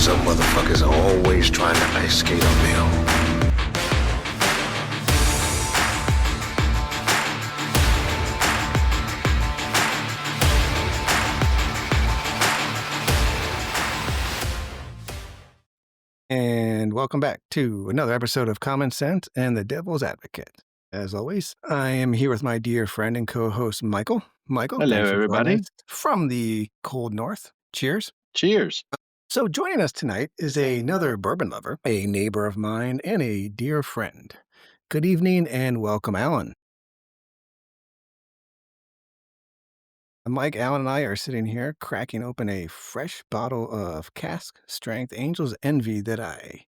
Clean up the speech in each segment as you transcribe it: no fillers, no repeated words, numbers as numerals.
Some motherfuckers are always trying to ice skate uphill. And welcome back to another episode of Common Sense and the Devil's Advocate. As always, I am here with my dear friend and co-host, Michael. Michael, Hello, thanks for joining everybody. us from the cold north. Cheers. Cheers. So joining us tonight is another bourbon lover, a neighbor of mine, and a dear friend. Good evening and welcome, Alan. Mike, Alan, and I are sitting here cracking open a fresh bottle of cask strength Angel's Envy that I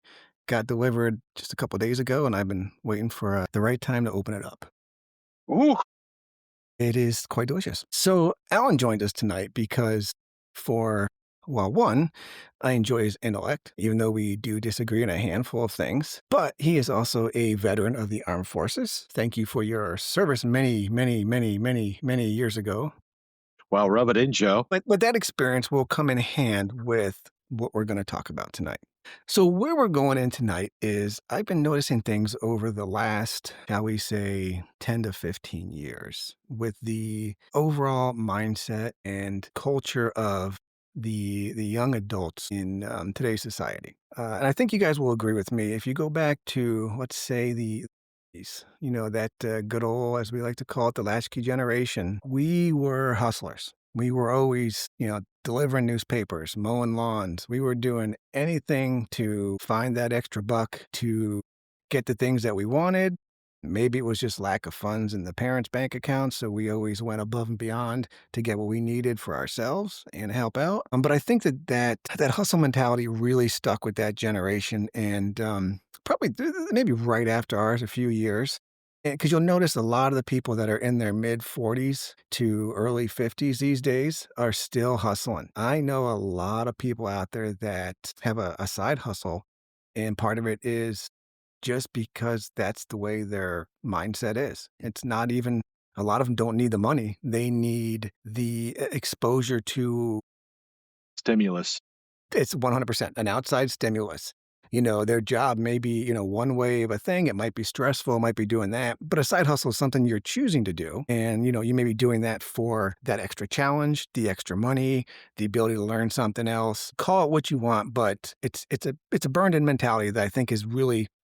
got delivered just a couple days ago, and I've been waiting for the right time to open it up. Ooh, It is quite delicious. So Alan joined us tonight because one, I enjoy his intellect, even though we do disagree on a handful of things. But he is also a veteran of the armed forces. Thank you for your service many, many, many, many, many years ago. well, rub it in, Joe. But that experience will come in hand with what we're going to talk about tonight. So where we're going in tonight is I've been noticing things over the last, shall we say, 10 to 15 years with the overall mindset and culture of the young adults in today's society. And I think you guys will agree with me. If you go back to, let's say, that good old, as we like to call it, the latchkey generation, we were hustlers. We were always, delivering newspapers, mowing lawns. We were doing anything to find that extra buck to get the things that we wanted. Maybe it was just lack of funds in the parents' bank accounts, so we always went above and beyond to get what we needed for ourselves and help out. But I think that hustle mentality really stuck with that generation, and maybe right after ours, a few years. Because you'll notice a lot of the people that are in their mid 40s to early 50s these days are still hustling. I know a lot of people out there that have a side hustle, and part of it is just because that's the way their mindset is. It's not even, a lot of them don't need the money. They need the exposure to, Stimulus. it's 100% an outside stimulus. Their job may be, one way of a thing. It might be stressful, it might be doing that. But a side hustle is something you're choosing to do. And, you may be doing that for that extra challenge, the extra money, the ability to learn something else. Call it what you want, but it's a burned-in mentality that I think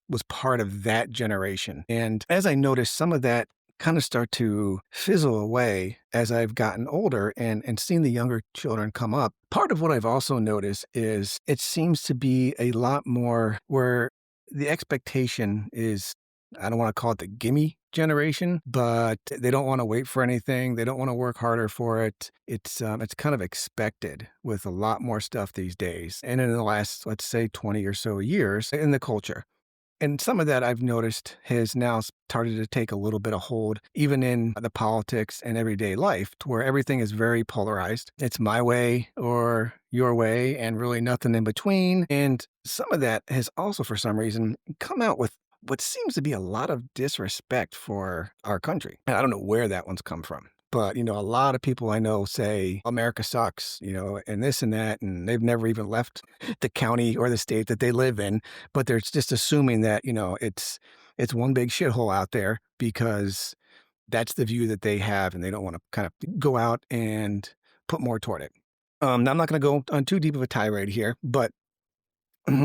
was part of that generation. And as I noticed, some of that kind of start to fizzle away as I've gotten older and seen the younger children come up. Part of what I've also noticed is it seems to be a lot more where the expectation is, I don't want to call it the gimme generation, but they don't want to wait for anything. They don't want to work harder for it. It's kind of expected with a lot more stuff these days. And in the last, let's say, 20 or so years in the culture. And some of that I've noticed has now started to take a little bit of hold, even in the politics and everyday life, to where everything is very polarized. It's my way or your way, and really nothing in between. And some of that has also, for some reason, come out with what seems to be a lot of disrespect for our country. And I don't know where that one's come from. But, a lot of people I know say America sucks, and this and that, and they've never even left the county or the state that they live in, but they're just assuming that, it's one big shithole out there because that's the view that they have, and they don't want to kind of go out and put more toward it. Now, I'm not going to go on too deep of a tirade here, but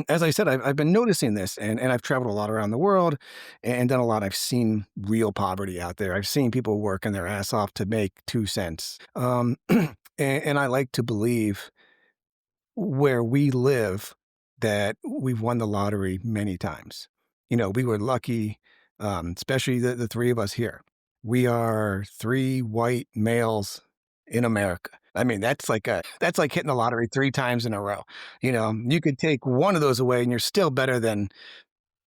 as I said, I've been noticing this, and I've traveled a lot around the world and done a lot. I've seen real poverty out there. I've seen people working their ass off to make 2 cents. And I like to believe where we live that we've won the lottery many times. We were lucky, especially the three of us here. We are 3 white males in America. I mean, that's like hitting the lottery 3 times in a row. You could take one of those away and you're still better than,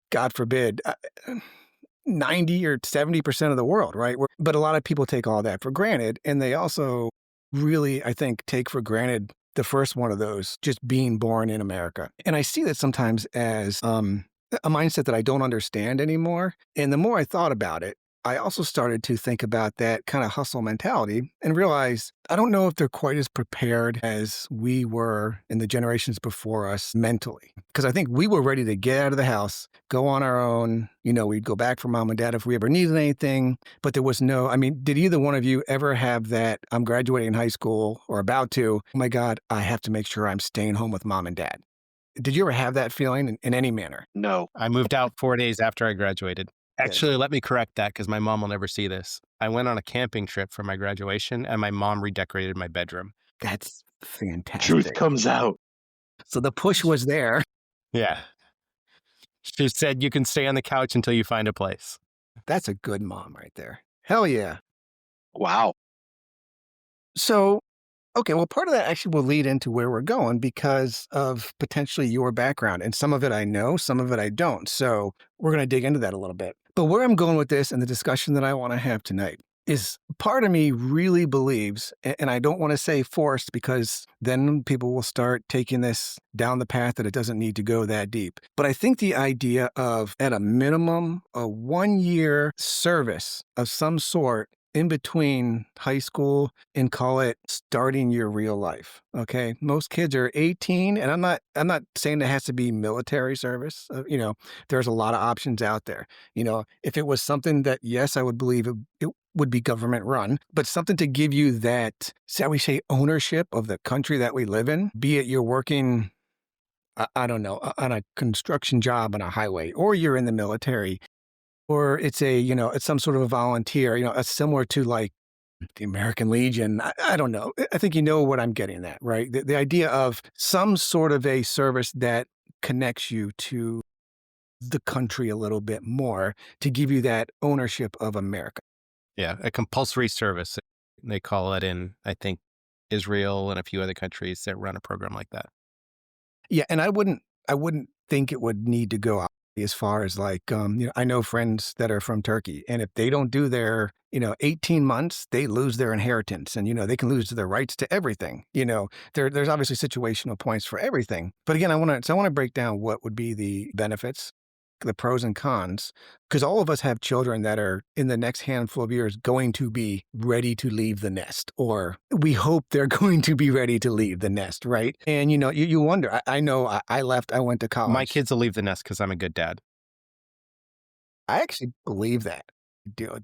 God forbid, 90 or 70% of the world, right? But a lot of people take all that for granted. And they also really, I think, take for granted the first one of those, just being born in America. And I see that sometimes as a mindset that I don't understand anymore. And the more I thought about it, I also started to think about that kind of hustle mentality and realize I don't know if they're quite as prepared as we were in the generations before us mentally. Because I think we were ready to get out of the house, go on our own. We'd go back for mom and dad if we ever needed anything. But there was no, I mean, did either one of you ever have that? I'm graduating high school or about to, oh my God, I have to make sure I'm staying home with mom and dad. Did you ever have that feeling in any manner? No. I moved out 4 days after I graduated. Yes. Actually, let me correct that because my mom will never see this. I went on a camping trip for my graduation and my mom redecorated my bedroom. That's fantastic. Truth comes out. So the push was there. Yeah. She said, you can stay on the couch until you find a place. That's a good mom right there. Hell yeah. Wow. So, okay, well, part of that actually will lead into where we're going because of potentially your background. And some of it I know, some of it I don't. So we're going to dig into that a little bit. But where I'm going with this and the discussion that I want to have tonight is part of me really believes, and I don't want to say forced because then people will start taking this down the path that it doesn't need to go that deep. But I think the idea of, at a minimum, a 1-year service of some sort in between high school and call it starting your real life. Okay. Most kids are 18, and I'm not saying it has to be military service. There's a lot of options out there. If it was something that, yes, I would believe it would be government run, but something to give you that, shall we say, ownership of the country that we live in, be it you're working, I don't know, on a construction job on a highway, or you're in the military, or it's it's some sort of a volunteer, it's similar to like the American Legion. I don't know. I think you know what I'm getting at, right? The idea of some sort of a service that connects you to the country a little bit more to give you that ownership of America. Yeah, a compulsory service. They call it in, I think, Israel and a few other countries that run a program like that. Yeah, and I wouldn't think it would need to go out as far as like, I know friends that are from Turkey, and if they don't do their, 18 months, they lose their inheritance, and they can lose their rights to everything. There's obviously situational points for everything, but again, I want to break down what would be the benefits, the pros and cons, because all of us have children that are in the next handful of years going to be ready to leave the nest, or we hope they're going to be ready to leave the nest, right? And you wonder. I know I left. I went to college. My kids will leave the nest because I'm a good dad. I actually believe that.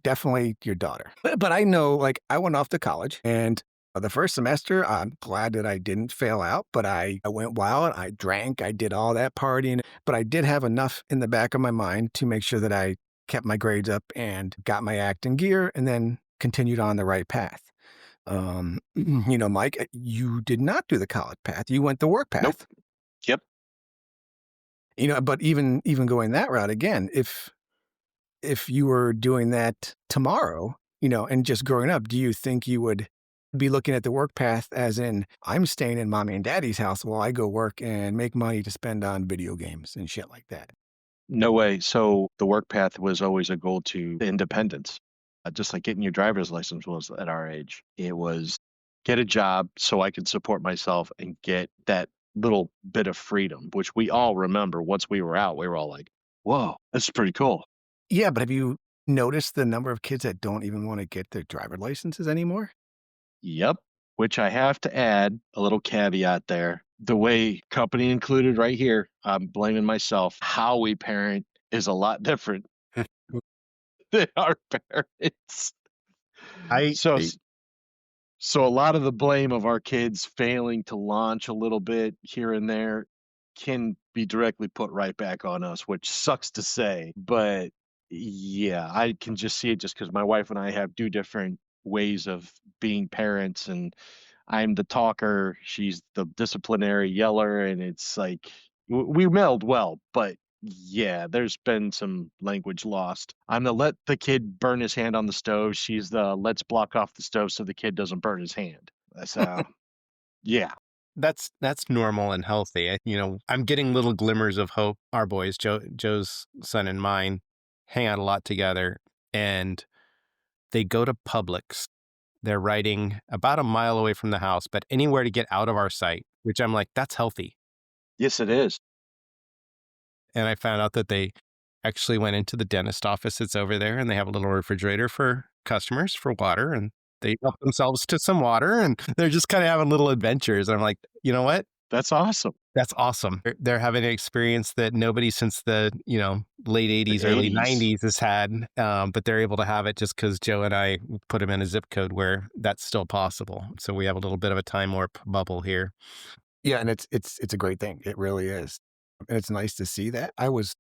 Definitely your daughter. But I know, like, I went off to college, and the first semester, I'm glad that I didn't fail out, but I went wild. I drank. I did all that partying. But I did have enough in the back of my mind to make sure that I kept my grades up and got my act in gear and then continued on the right path. Mike, you did not do the college path. You went the work path. Nope. Yep. But even going that route again, if you were doing that tomorrow, and just growing up, do you think you would be looking at the work path as in, I'm staying in mommy and daddy's house while I go work and make money to spend on video games and shit like that? No way. So the work path was always a goal to independence. Just like getting your driver's license was at our age. It was get a job so I could support myself and get that little bit of freedom, which we all remember once we were out. We were all like, whoa, this is pretty cool. Yeah, but have you noticed the number of kids that don't even want to get their driver licenses anymore? Yep. Which I have to add a little caveat there. The way company included right here, I'm blaming myself. How we parent is a lot different than our parents. So a lot of the blame of our kids failing to launch a little bit here and there can be directly put right back on us, which sucks to say. But yeah, I can just see it just because my wife and I have two different ways of being parents, and I'm the talker, she's the disciplinary yeller, and it's like we meld well, but yeah, there's been some language lost. I'm the let the kid burn his hand on the stove. She's the let's block off the stove so the kid doesn't burn his hand. So yeah. That's normal and healthy. I'm getting little glimmers of hope. Our boys, Joe's son and mine, hang out a lot together, and they go to Publix. They're riding about a mile away from the house, but anywhere to get out of our sight, which I'm like, that's healthy. Yes, it is. And I found out that they actually went into the dentist office that's over there, and they have a little refrigerator for customers for water, and they help themselves to some water, and they're just kind of having little adventures. And I'm like, you know what? That's awesome. That's awesome. They're having an experience that nobody since the, late The 80s, early 80s. 90s has had. But they're able to have it just because Joe and I put them in a zip code where that's still possible. So we have a little bit of a time warp bubble here. Yeah, and it's a great thing. It really is. And it's nice to see that. I was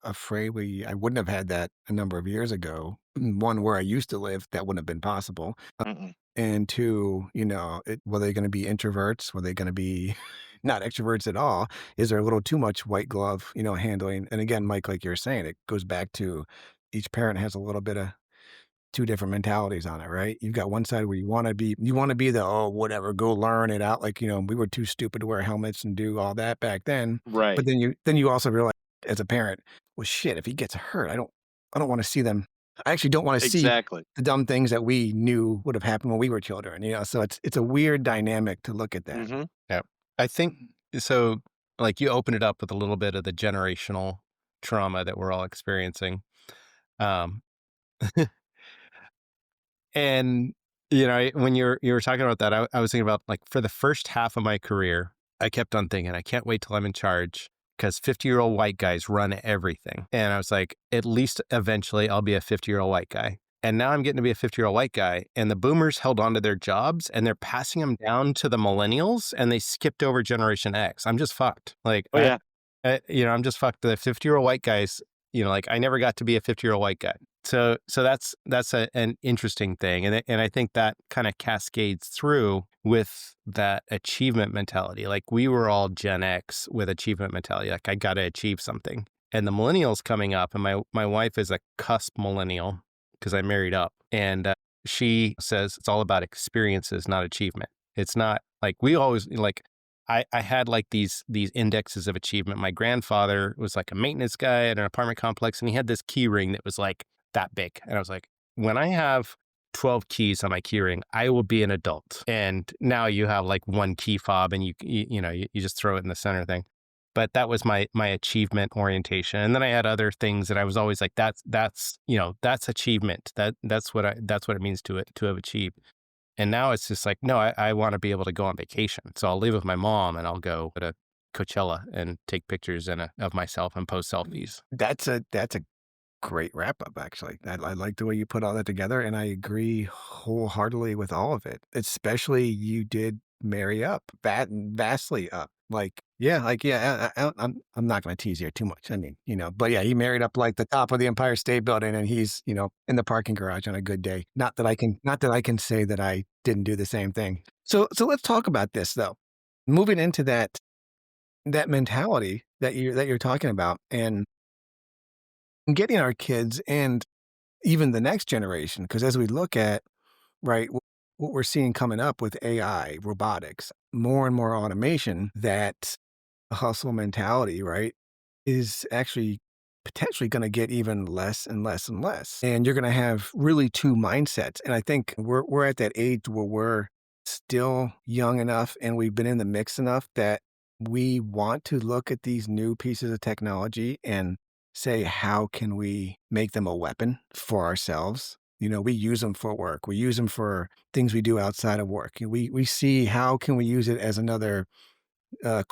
afraid I wouldn't have had that a number of years ago. One, where I used to live, that wouldn't have been possible. Mm-mm. And two, were they going to be introverts? Were they going to be not extroverts at all? Is there a little too much white glove, handling? And again, Mike, like you're saying, it goes back to each parent has a little bit of two different mentalities on it, right? You've got one side where you want to be the, oh, whatever, go learn it out. Like, we were too stupid to wear helmets and do all that back then. But Right. then you also realize as a parent, well, shit, if he gets hurt, I don't want to see them. I actually don't want to see Exactly. the dumb things that we knew would have happened when we were children, so it's a weird dynamic to look at that. Mm-hmm. Yeah. I think so. Like you open it up with a little bit of the generational trauma that we're all experiencing. Um, And, when you were talking about that, I was thinking about, like, for the first half of my career, I kept on thinking, "I can't wait till I'm in charge because 50-year-old white guys run everything." And I was like, "At least eventually I'll be a 50-year-old white guy." And now I'm getting to be a 50-year-old white guy, and the boomers held on to their jobs, and they're passing them down to the millennials, and they skipped over Generation X. I'm just fucked. Like, Oh yeah. I'm just fucked. The 50-year-old white guys, like, I never got to be a 50-year-old white guy. So that's an interesting thing, and I think that kind of cascades through with that achievement mentality. Like we were all Gen X with achievement mentality. Like I got to achieve something, and the millennials coming up, and my wife is a cusp millennial because I married up, and she says it's all about experiences, not achievement. It's not like we always like. I had like these indexes of achievement. My grandfather was like a maintenance guy at an apartment complex, and he had this key ring that was like that big. And I was like, when I have 12 keys on my key ring, I will be an adult. And now you have like one key fob, and you just throw it in the center thing. But that was my achievement orientation. And then I had other things that I was always like, that's achievement. That's what it means to have achieved. And now it's just like, no, I want to be able to go on vacation. So I'll leave with my mom and I'll go to Coachella and take pictures of myself and post selfies. That's a great wrap up, actually. I like the way you put all that together, and I agree wholeheartedly with all of it. Especially you did marry up, vastly up. Like, yeah, I'm not going to tease here too much. I mean, but yeah, he married up like the top of the Empire State Building, and he's, in the parking garage on a good day. Not that I can say that I didn't do the same thing. So let's talk about this though. Moving into that mentality that you're talking about, and getting our kids and even the next generation, because as we look at, right, what we're seeing coming up with AI, robotics, more and more automation, that hustle mentality, right, is actually potentially going to get even less and less and less. And you're going to have really two mindsets. And I think we're at that age where we're still young enough and we've been in the mix enough that we want to look at these new pieces of technology and say, how can we make them a weapon for ourselves? We use them for work. We use them for things we do outside of work. We see how can we use it as another uh,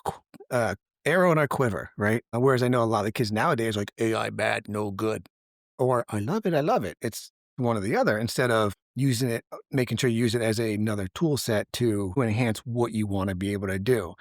arrow in our quiver, right? Whereas I know a lot of kids nowadays are like, AI bad, no good, or I love it, I love it. It's one or the other, instead of using it, making sure you use it as another tool set to enhance what you want to be able to do.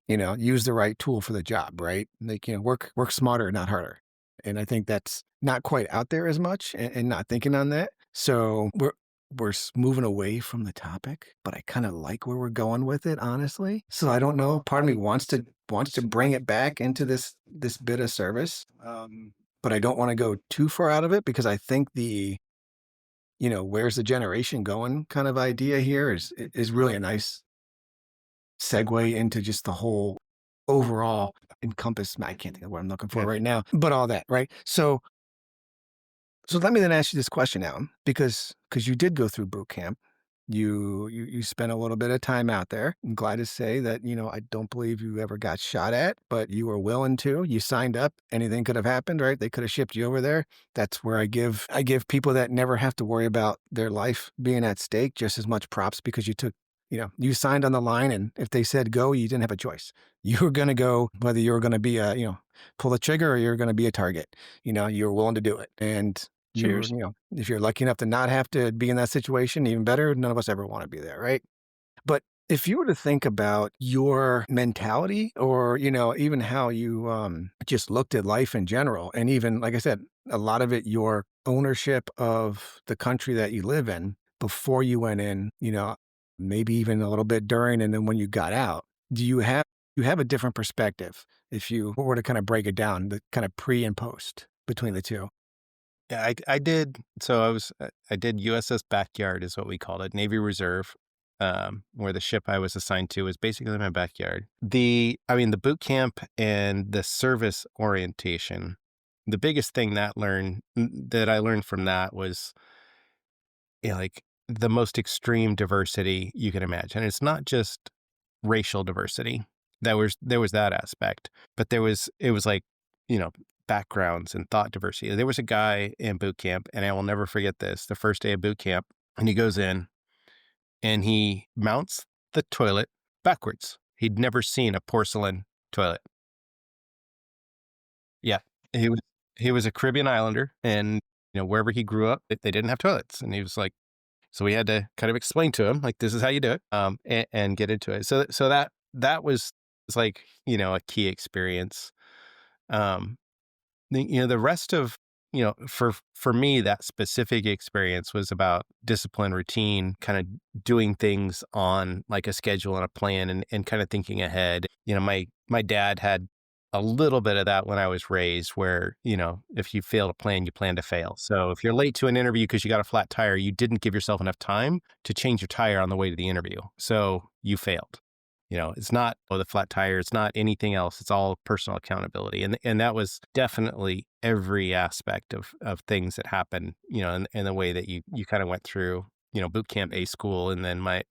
Use the right tool for the job, right? Like, work smarter, not harder. And I think that's not quite out there as much, and not thinking on that. So we're moving away from the topic, but I kind of like where we're going with it, honestly. So I don't know. Part of me wants to bring it back into this bit of service, but I don't want to go too far out of it, because I think the where's the generation going kind of idea here is really a nice segue into just the whole overall encompass. I can't think of what I'm looking for right now, but all that, right? So let me then ask you this question, Alan, because you did go through boot camp. You spent a little bit of time out there. I'm glad to say that, I don't believe you ever got shot at, but you were willing to. You signed up. Anything could have happened, right? They could have shipped you over there. That's where I give people that never have to worry about their life being at stake just as much props because you signed on the line, and if they said go, you didn't have a choice. You were going to go, whether you were going to be pull the trigger or you're going to be a target. You were willing to do it. And Cheers. if you're lucky enough to not have to be in that situation, even better. None of us ever want to be there, right? But if you were to think about your mentality or, even how you just looked at life in general, and even, like I said, a lot of it, your ownership of the country that you live in before you went in, maybe even a little bit during and then when you got out, do you have a different perspective if you were to kind of break it down, the kind of pre and post between the two? Yeah, I did. So I did USS Backyard is what we called it, Navy Reserve, where the ship I was assigned to was basically my backyard. The boot camp and the service orientation, the biggest thing that I learned from that was, like the most extreme diversity you can imagine. It's not just racial diversity. There was that aspect, but it was like, you know, backgrounds and thought diversity. There was a guy in boot camp, and I will never forget this, the first day of boot camp, and he goes in and he mounts the toilet backwards. He'd never seen a porcelain toilet. Yeah. He was he was a Caribbean islander, and wherever he grew up, they didn't have toilets. And he was like, so we had to kind of explain to him, like, this is how you do it, and get into it. So that was like, a key experience. Um, the rest of, for me, that specific experience was about discipline, routine, kind of doing things on like a schedule and a plan, and kind of thinking ahead. My dad had a little bit of that when I was raised, where, if you fail to plan, you plan to fail. So if you're late to an interview because you got a flat tire, you didn't give yourself enough time to change your tire on the way to the interview. So you failed. It's not the flat tire. It's not anything else. It's all personal accountability. And that was definitely every aspect of things that happened, in the way that you kind of went through, boot camp, A school, and then my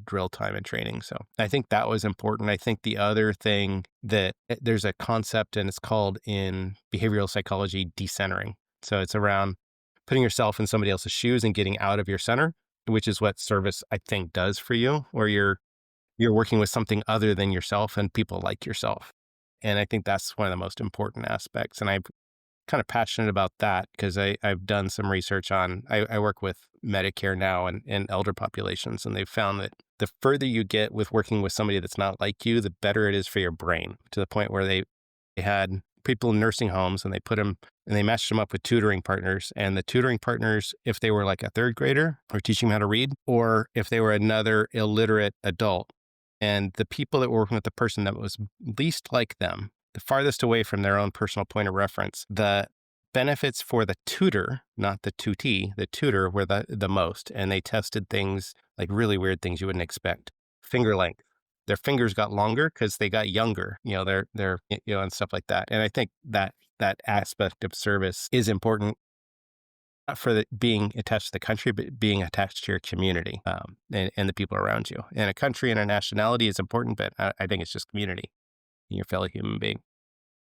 drill time and training. So I think that was important. I think the other thing that there's a concept, and it's called in behavioral psychology, decentering. So it's around putting yourself in somebody else's shoes and getting out of your center, which is what service, I think, does for you, where you're working with something other than yourself and people like yourself. And I think that's one of the most important aspects. And I'm kind of passionate about that because I've done some research on, I work with Medicare now and elder populations, and they've found that the further you get with working with somebody that's not like you, the better it is for your brain, to the point where they had people in nursing homes, and they put them and they matched them up with tutoring partners. And the tutoring partners, if they were like a third grader or teaching them how to read, or if they were another illiterate adult, and the people that were working with the person that was least like them, the farthest away from their own personal point of reference, the benefits for the tutor, not the tutee, the tutor, were the most. And they tested things like really weird things you wouldn't expect. Finger length. Their fingers got longer because they got younger, and stuff like that. And I think that aspect of service is important, not for being attached to the country, but being attached to your community, and the people around you. And a country and a nationality is important, but I think it's just community, your fellow human being.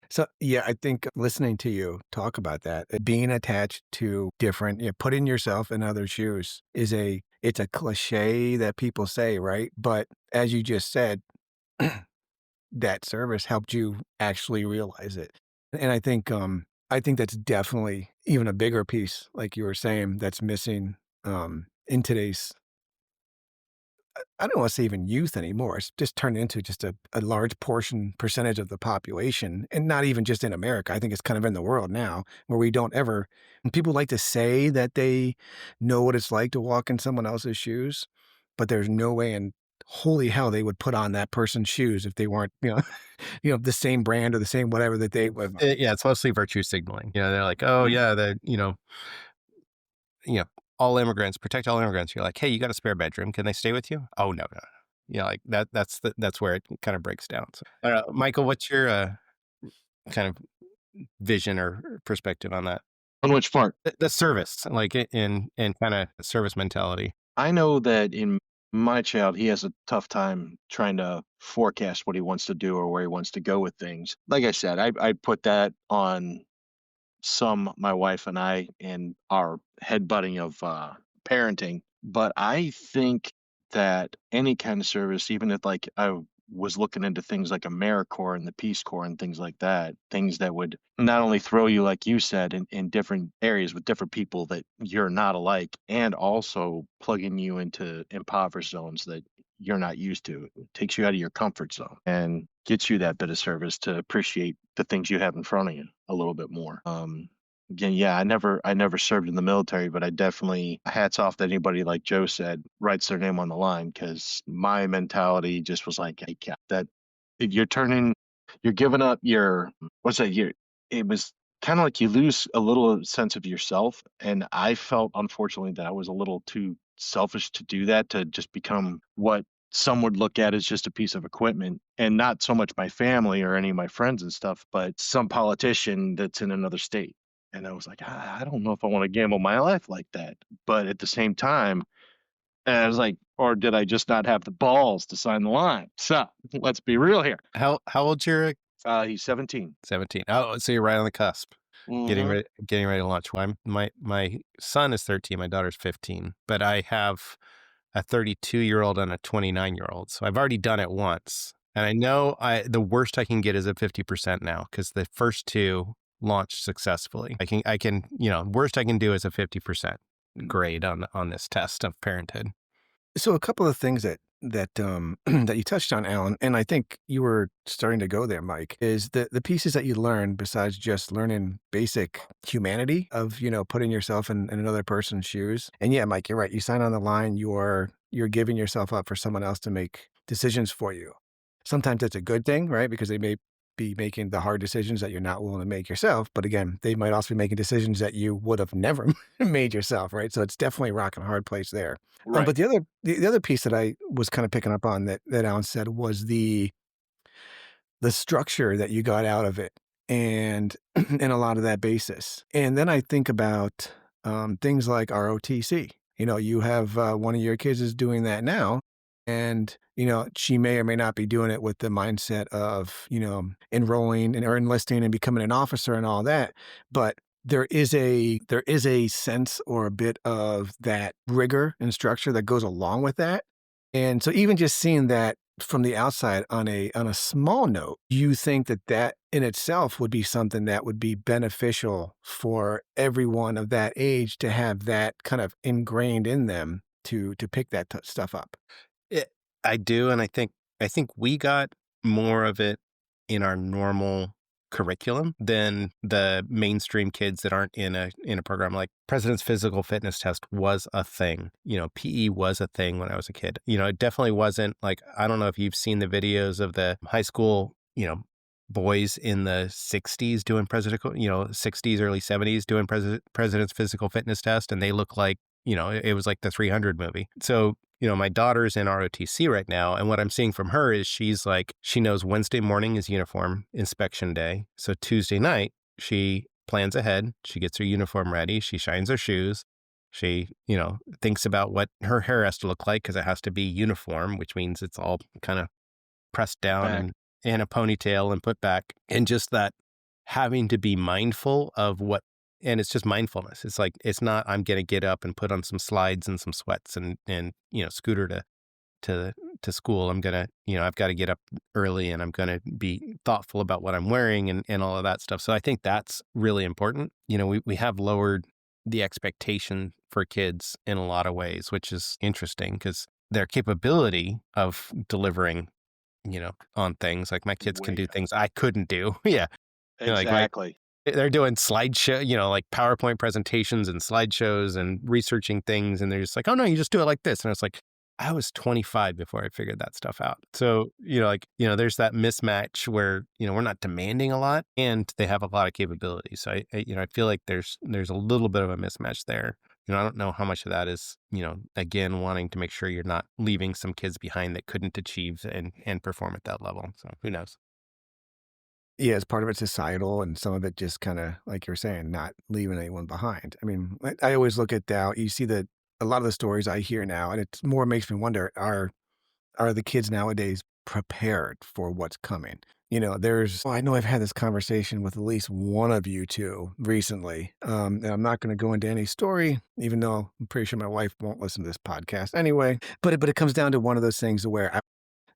So, yeah, I think listening to you talk about that, being attached to different, putting yourself in other shoes it's a cliche that people say, right? But as you just said, that service helped you actually realize it. And I think that's definitely even a bigger piece, like you were saying, that's missing in today's, I don't want to say even youth anymore. It's just turned into just a large percentage of the population, and not even just in America. I think it's kind of in the world now, where we don't ever, and people like to say that they know what it's like to walk in someone else's shoes, but there's no way in holy hell they would put on that person's shoes if they weren't, the same brand or the same whatever that they would. Yeah, it's mostly virtue signaling. They're like, oh yeah, you know, all immigrants, protect all immigrants. You're like, hey, you got a spare bedroom? Can they stay with you? Oh no, no. Like that. That's where it kind of breaks down. So, I don't know, Michael, what's your kind of vision or perspective on that? On which part? The service, like in kind of service mentality. I know that in my child, he has a tough time trying to forecast what he wants to do or where he wants to go with things. Like I said, I put that on my wife and I, and our headbutting of parenting. But I think that any kind of service, even if like I was looking into things like AmeriCorps and the Peace Corps and things like that, things that would not only throw you, like you said, in different areas with different people that you're not alike, and also plugging you into impoverished zones that you're not used to. It takes you out of your comfort zone and gets you that bit of service to appreciate the things you have in front of you a little bit more. Again, yeah, I never served in the military, but I definitely hats off to anybody like Joe said writes their name on the line, because my mentality just was like, hey, that you're turning, you're giving up your what's that? It was kind of like you lose a little sense of yourself, and I felt unfortunately that I was a little too selfish to do that, to just become what some would look at as just a piece of equipment, and not so much my family or any of my friends and stuff, but some politician that's in another state. And I was like, I don't know if I want to gamble my life like that. But at the same time, I was like, or did I just not have the balls to sign the line? So let's be real here. How old's your He's 17. 17? Oh, so you're right on the cusp. Hmm. Getting ready to launch. My son is 13, my daughter's 15, but I have a 32-year-old and a 29-year-old. So I've already done it once. And I know the worst I can get is a 50% now, because the first two launched successfully. I can, worst I can do is a 50% grade on this test of parenthood. So a couple of things that you touched on, Alan, and I think you were starting to go there, Mike, is the pieces that you learn besides just learning basic humanity of, putting yourself in another person's shoes. And yeah, Mike, you're right. You sign on the line, you're giving yourself up for someone else to make decisions for you. Sometimes that's a good thing, right? Because they may be making the hard decisions that you're not willing to make yourself. But again, they might also be making decisions that you would have never made yourself, right? So it's definitely a rock and hard place there. But Right. the other piece that I was kind of picking up on that Alan said was the structure that you got out of it, and and a lot of that basis. And then I think about things like ROTC. You have one of your kids is doing that now, and she may or may not be doing it with the mindset of enrolling or enlisting and becoming an officer and all that, but there is a sense or a bit of that rigor and structure that goes along with that. And so even just seeing that from the outside on a small note, you think that in itself would be something that would be beneficial for everyone of that age to have that kind of ingrained in them to pick that stuff up. It, I do, and I think we got more of it in our normal curriculum than the mainstream kids that aren't in a program. Like President's Physical Fitness Test was a thing. PE was a thing when I was a kid. It definitely wasn't like, I don't know if you've seen the videos of the high school, boys in the 60s doing 60s, early 70s doing President's Physical Fitness Test, and they look like, it was like the 300 movie. So my daughter's in ROTC right now, and what I'm seeing from her is she knows Wednesday morning is uniform inspection day. So Tuesday night, she plans ahead. She gets her uniform ready. She shines her shoes. She, thinks about what her hair has to look like, because it has to be uniform, which means it's all kind of pressed down Back. and in a ponytail and put back. And just that having to be mindful of and it's just mindfulness. It's like, it's not, I'm going to get up and put on some slides and some sweats and scooter to school. I'm going to, I've got to get up early, and I'm going to be thoughtful about what I'm wearing and all of that stuff. So I think that's really important. We have lowered the expectation for kids in a lot of ways, which is interesting, because their capability of delivering, on things, like my kids can Way do up. things I couldn't do. Yeah. Like Exactly. they're doing slideshow, like PowerPoint presentations and slideshows and researching things. And they're just like, oh no, you just do it like this. And it's like, I was 25 before I figured that stuff out. So, there's that mismatch where, we're not demanding a lot and they have a lot of capabilities. So I feel like there's a little bit of a mismatch there. I don't know how much of that is, again, wanting to make sure you're not leaving some kids behind that couldn't achieve and perform at that level. So who knows? Yeah, as part of it societal, and some of it just kind of like you're saying, not leaving anyone behind. I mean, I always look at you see a lot of the stories I hear now, and it's more makes me wonder, are the kids nowadays prepared for what's coming? I know I've had this conversation with at least one of you two recently. And I'm not going to go into any story, even though I'm pretty sure my wife won't listen to this podcast anyway. But it comes down to one of those things where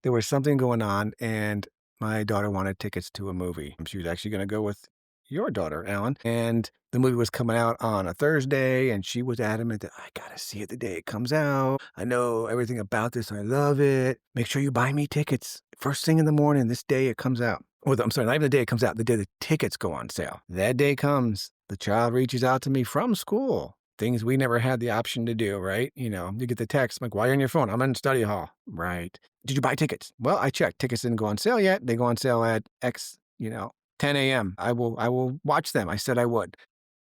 there was something going on, and my daughter wanted tickets to a movie. She was actually going to go with your daughter, Alan, and the movie was coming out on a Thursday, and she was adamant that I gotta see it the day it comes out. I know everything about this. I love it. Make sure you buy me tickets first thing in the morning. This day it comes out. Or I'm sorry, not even the day it comes out. The day the tickets go on sale. That day comes. The child reaches out to me from school. Things we never had the option to do, right? You get the text, like, why are you on your phone? I'm in study hall. Right. Did you buy tickets? Well, I checked. Tickets didn't go on sale yet. They go on sale at X, 10 a.m. I will watch them. I said I would.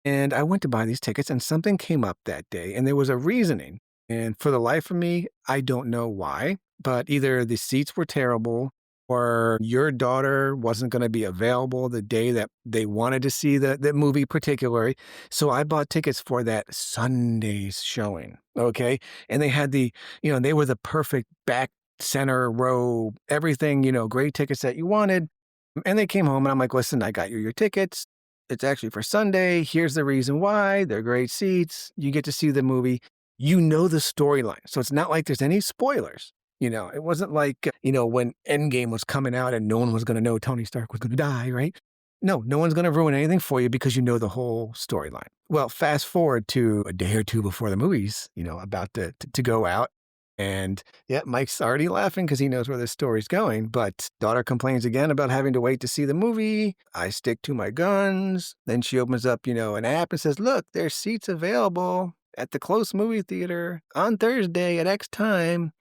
And I went to buy these tickets, and something came up that day, and there was a reasoning. And for the life of me, I don't know why, but either the seats were terrible or your daughter wasn't going to be available the day that they wanted to see the movie particularly. So I bought tickets for that Sunday's showing. Okay. And they had they were the perfect back center row, everything, great tickets that you wanted. And they came home and I'm like, listen, I got you your tickets. It's actually for Sunday. Here's the reason why. They're great seats. You get to see the movie. You know the storyline. So it's not like there's any spoilers. It wasn't like, when Endgame was coming out and no one was going to know Tony Stark was going to die, right? No one's going to ruin anything for you because you know the whole storyline. Well, fast forward to a day or two before the movie's, about to go out. And yeah, Mike's already laughing because he knows where this story's going. But daughter complains again about having to wait to see the movie. I stick to my guns. Then she opens up, an app and says, look, there's seats available at the close movie theater on Thursday at X time.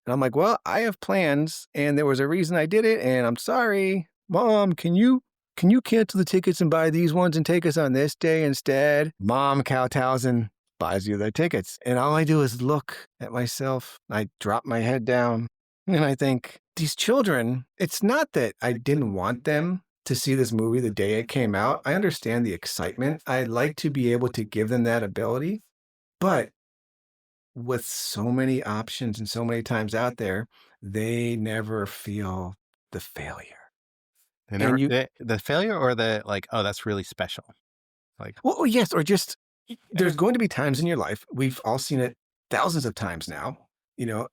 And I'm like, well, I have plans and there was a reason I did it. And I'm sorry. Mom, can you cancel the tickets and buy these ones and take us on this day instead? Mom kowtows and buys you their tickets. And all I do is look at myself. I drop my head down and I think, these children, it's not that I didn't want them to see this movie the day it came out. I understand the excitement. I'd like to be able to give them that ability. But with so many options and so many times out there, they never feel the failure. They never, And you, the failure or the like, oh, that's really special. Like, well, yes, or just there's going to be times in your life, we've all seen it thousands of times now, you know,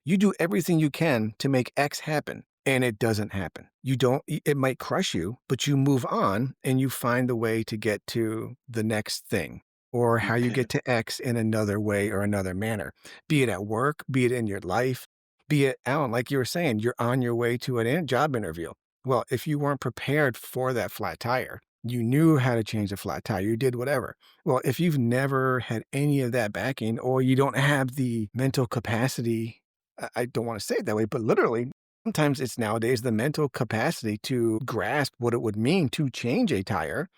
you do everything you can to make X happen and it doesn't happen. You don't, it might crush you, but you move on and you find the way to get to the next thing or how you get to X in another way or another manner, be it at work, be it in your life, be it, Alan, like you were saying, you're on your way to a job interview. Well, if you weren't prepared for that flat tire, you knew how to change a flat tire, you did whatever. Well, if you've never had any of that backing or you don't have the mental capacity, I don't want to say it that way, but literally, sometimes it's nowadays the mental capacity to grasp what it would mean to change a tire.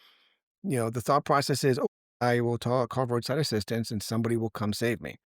The thought process is, oh, I will call roadside assistance and somebody will come save me.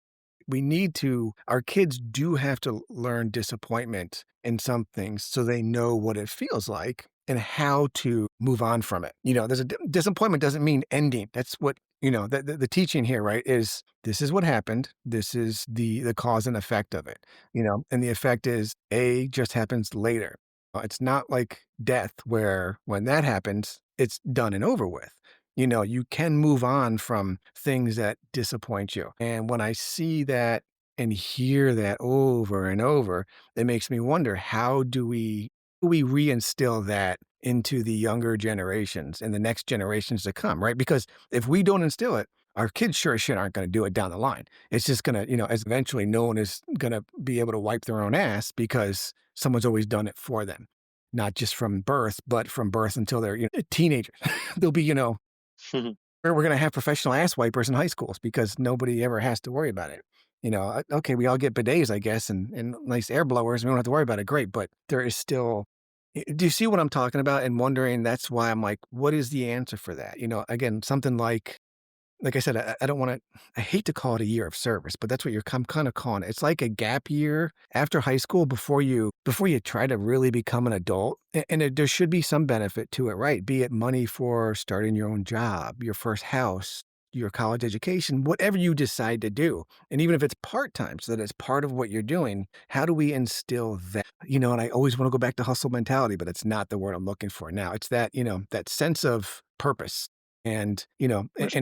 Our kids do have to learn disappointment in some things so they know what it feels like and how to move on from it. There's disappointment doesn't mean ending. That's what, the teaching here, right, is this is what happened. This is the cause and effect of it, and the effect is A just happens later. It's not like death where when that happens, it's done and over with. You can move on from things that disappoint you. And when I see that and hear that over and over, it makes me wonder, how do we reinstill that into the younger generations and the next generations to come, right? Because if we don't instill it, our kids sure as shit aren't going to do it down the line. It's just going to, as eventually no one is going to be able to wipe their own ass because someone's always done it for them. Not just from birth, but from birth until they're teenagers. They'll be, we're going to have professional ass wipers in high schools because nobody ever has to worry about it. Okay, we all get bidets, I guess, and nice air blowers. We don't have to worry about it. Great. But there is still, do you see what I'm talking about? And wondering, that's why I'm like, what is the answer for that? Again, something like I said, I don't want to, I hate to call it a year of service, but that's what I'm kind of calling it. It's like a gap year after high school before you try to really become an adult. And there should be some benefit to it, right? Be it money for starting your own job, your first house, your college education, whatever you decide to do. And even if it's part-time, so that it's part of what you're doing, how do we instill that? And I always want to go back to hustle mentality, but it's not the word I'm looking for now. It's that, that sense of purpose and, and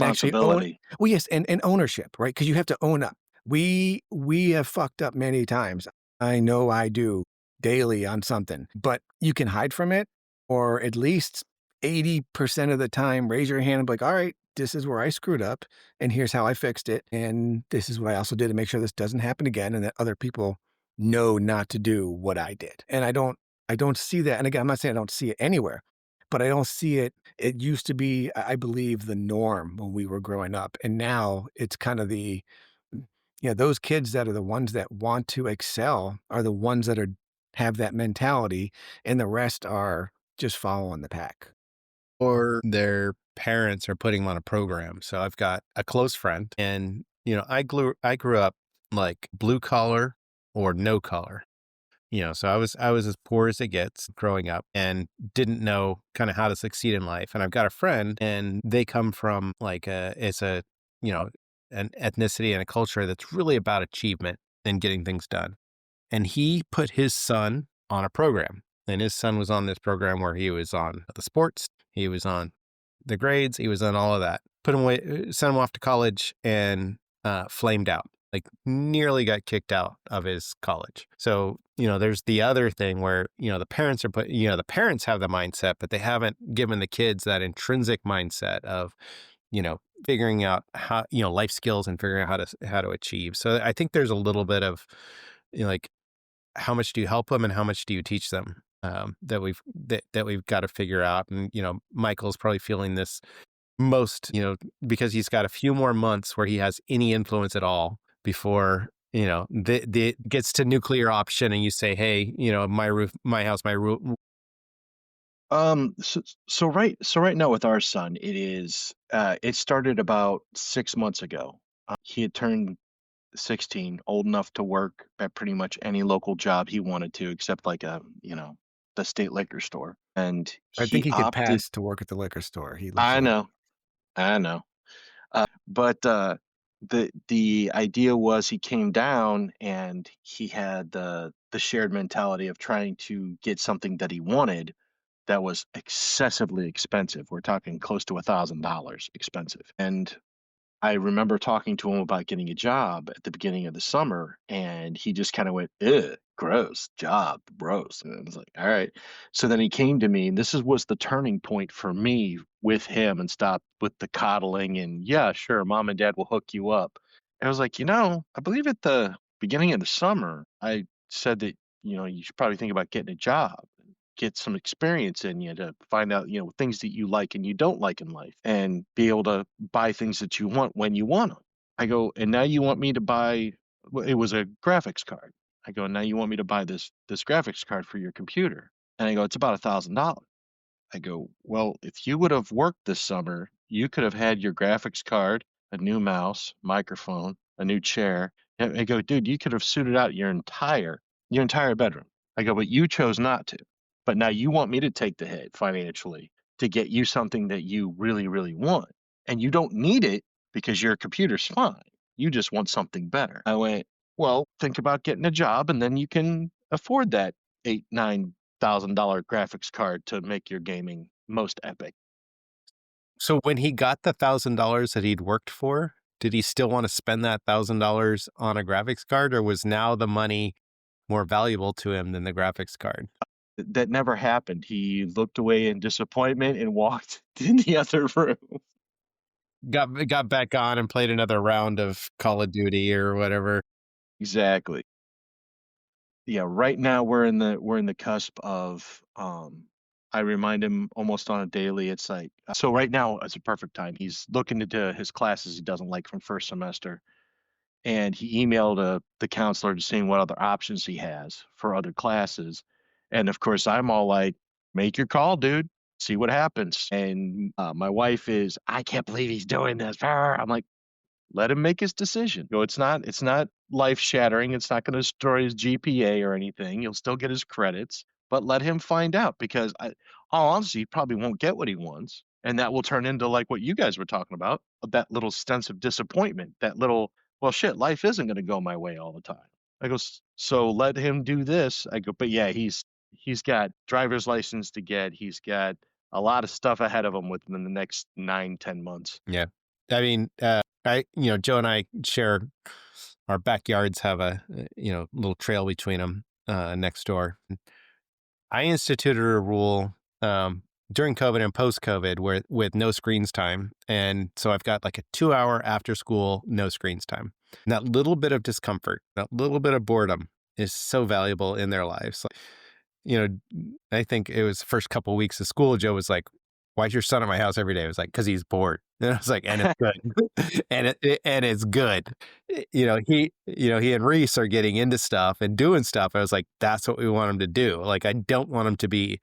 actually own, Responsibility. well, yes, and ownership, right? Because you have to own up. We have fucked up many times. I know I do daily on something, but you can hide from it, or at least 80% of the time raise your hand and be like, all right, this is where I screwed up and here's how I fixed it. And this is what I also did to make sure this doesn't happen again and that other people know not to do what I did. And I don't see that. And again, I'm not saying I don't see it anywhere, but I don't see it. It used to be, I believe, the norm when we were growing up. And now it's kind of those kids that are the ones that want to excel are the ones that have that mentality, and the rest are just following the pack. Or their parents are putting them on a program. So I've got a close friend, and I grew up like blue collar or no collar. So I was as poor as it gets growing up and didn't know kind of how to succeed in life. And I've got a friend, and they come from like you know an ethnicity and a culture that's really about achievement and getting things done. And he put his son on a program. And his son was on this program where he was on the sports, he was on the grades, he was on all of that. Put him away, sent him off to college, and flamed out. Like nearly got kicked out of his college. So there's the other thing where the parents are the parents have the mindset, but they haven't given the kids that intrinsic mindset of figuring out how life skills and figuring out how to achieve. So I think there's a little bit of like, how much do you help them and how much do you teach them, that we've got to figure out. And Michael's probably feeling this most, because he's got a few more months where he has any influence at all before the gets to nuclear option and you say, hey, my roof, my house, my roof. So right now with our son, it started about 6 months ago. He had turned 16, old enough to work at pretty much any local job he wanted to, except like the state liquor store. And I think he he could opted. pass to work at the liquor store. He looks I like know, I know. But the idea was he came down and he had the shared mentality of trying to get something that he wanted that was excessively expensive. We're talking close to $1,000 expensive. And I remember talking to him about getting a job at the beginning of the summer, and he just kind of went, "Ugh, gross, job, gross." And I was like, "All right." So then he came to me, and this was the turning point for me with him, and stopped with the coddling and, yeah, sure, mom and dad will hook you up. And I was like, I believe at the beginning of the summer, I said that you should probably think about getting a job, get some experience in you to find out, things that you like and you don't like in life and be able to buy things that you want when you want them. I go, and now you want me to buy, well, it was a graphics card. I go, now you want me to buy this graphics card for your computer. And I go, it's about $1,000. I go, well, if you would have worked this summer, you could have had your graphics card, a new mouse, microphone, a new chair. I go, dude, you could have suited out your entire bedroom. I go, but you chose not to. But now you want me to take the hit financially to get you something that you really, really want. And you don't need it because your computer's fine. You just want something better. I went, well, think about getting a job and then you can afford that $8,000-9,000 graphics card to make your gaming most epic. So when he got the $1,000 that he'd worked for, did he still want to spend that $1,000 on a graphics card, or was now the money more valuable to him than the graphics card? That never happened. He looked away in disappointment and walked in the other room. Got back on and played another round of Call of Duty or whatever. Exactly. Yeah, right now we're in the cusp of I remind him almost on a daily. It's like, so right now is a perfect time. He's looking into his classes he doesn't like from first semester, and he emailed the counselor just seeing what other options he has for other classes. And of course, I'm all like, make your call, dude. See what happens. And my wife is, I can't believe he's doing this. I'm like, let him make his decision. It's not life shattering. It's not going to destroy his GPA or anything. He'll still get his credits, but let him find out because all honesty, he probably won't get what he wants. And that will turn into like what you guys were talking about, that little sense of disappointment, that little, well, shit, life isn't going to go my way all the time. I go, So let him do this. I go, but yeah, he's got driver's license to get. He's got a lot of stuff ahead of him within the next 9, 10 months. Yeah. I mean, Joe and I share our backyards have a, little trail between them next door. I instituted a rule during COVID and post COVID where with no screens time. And so I've got like a 2 hour after school, no screens time. And that little bit of discomfort, that little bit of boredom is so valuable in their lives. Like, I think it was the first couple of weeks of school, Joe was like, "Why's your son at my house every day?" I was like, "'Cause he's bored." And I was like, "And it's good." And it's good. He and Reese are getting into stuff and doing stuff. I was like, "That's what we want him to do." Like, I don't want him to be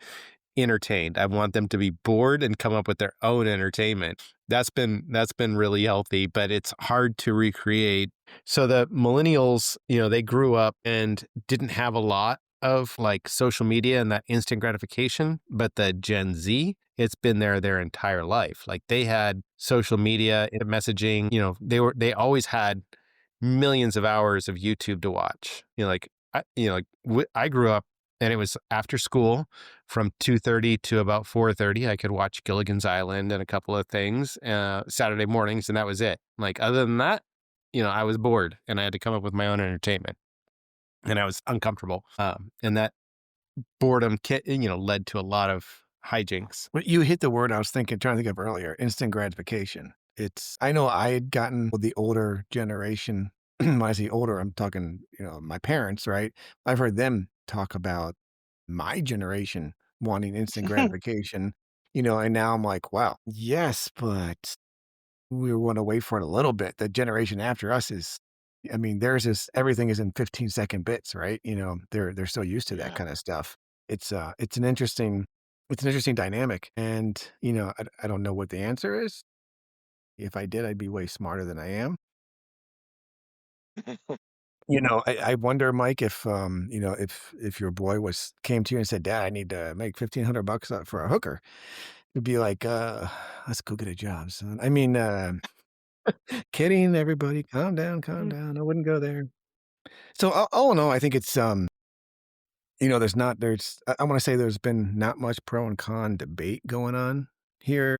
entertained. I want them to be bored and come up with their own entertainment. That's been really healthy, but it's hard to recreate. So the millennials, they grew up and didn't have a lot of like social media and that instant gratification, but the Gen Z, it's been there their entire life. Like they had social media messaging, they always had millions of hours of YouTube to watch. I grew up and it was after school from 2:30 to about 4:30. I could watch Gilligan's Island and a couple of things Saturday mornings, and that was it. Like other than that, I was bored and I had to come up with my own entertainment, and I was uncomfortable. And that boredom, led to a lot of hijinks. Well, you hit the word I was trying to think of earlier, instant gratification. I know I had gotten with the older generation. When I say older, I'm talking, my parents, right? I've heard them talk about my generation wanting instant gratification, and now I'm like, wow, yes, but we want to wait for it a little bit. The generation after us I mean, theirs is everything is in 15-second bits, right? They're so used to that Yeah. kind of stuff. It's an interesting dynamic, and I don't know what the answer is. If I did, I'd be way smarter than I am. I wonder, Mike, if your boy came to you and said, "Dad, I need to make $1,500 for a hooker," it'd be like, let's go get a job, son. I mean, kidding, everybody. Calm down, calm down. I wouldn't go there. So all in all, I think it's I want to say there's been not much pro and con debate going on here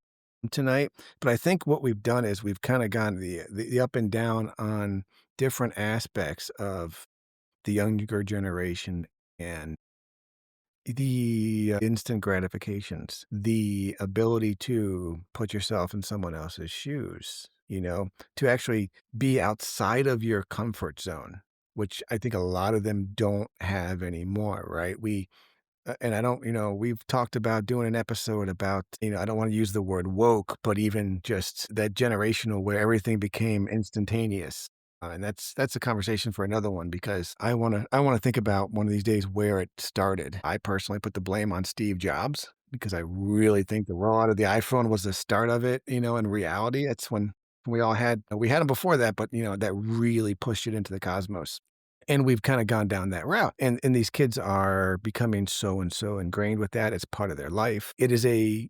tonight, but I think what we've done is we've kind of gone the up and down on different aspects of the younger generation and the instant gratifications, the ability to put yourself in someone else's shoes, to actually be outside of your comfort zone, which I think a lot of them don't have anymore, right? And I don't, we've talked about doing an episode about, I don't want to use the word woke, but even just that generational where everything became instantaneous. And that's a conversation for another one because I want to think about one of these days where it started. I personally put the blame on Steve Jobs because I really think the rollout of the iPhone was the start of it. In reality, it's when we had them before that, but that really pushed it into the cosmos. And we've kind of gone down that route. And these kids are becoming so and so ingrained with that. It's part of their life. It is a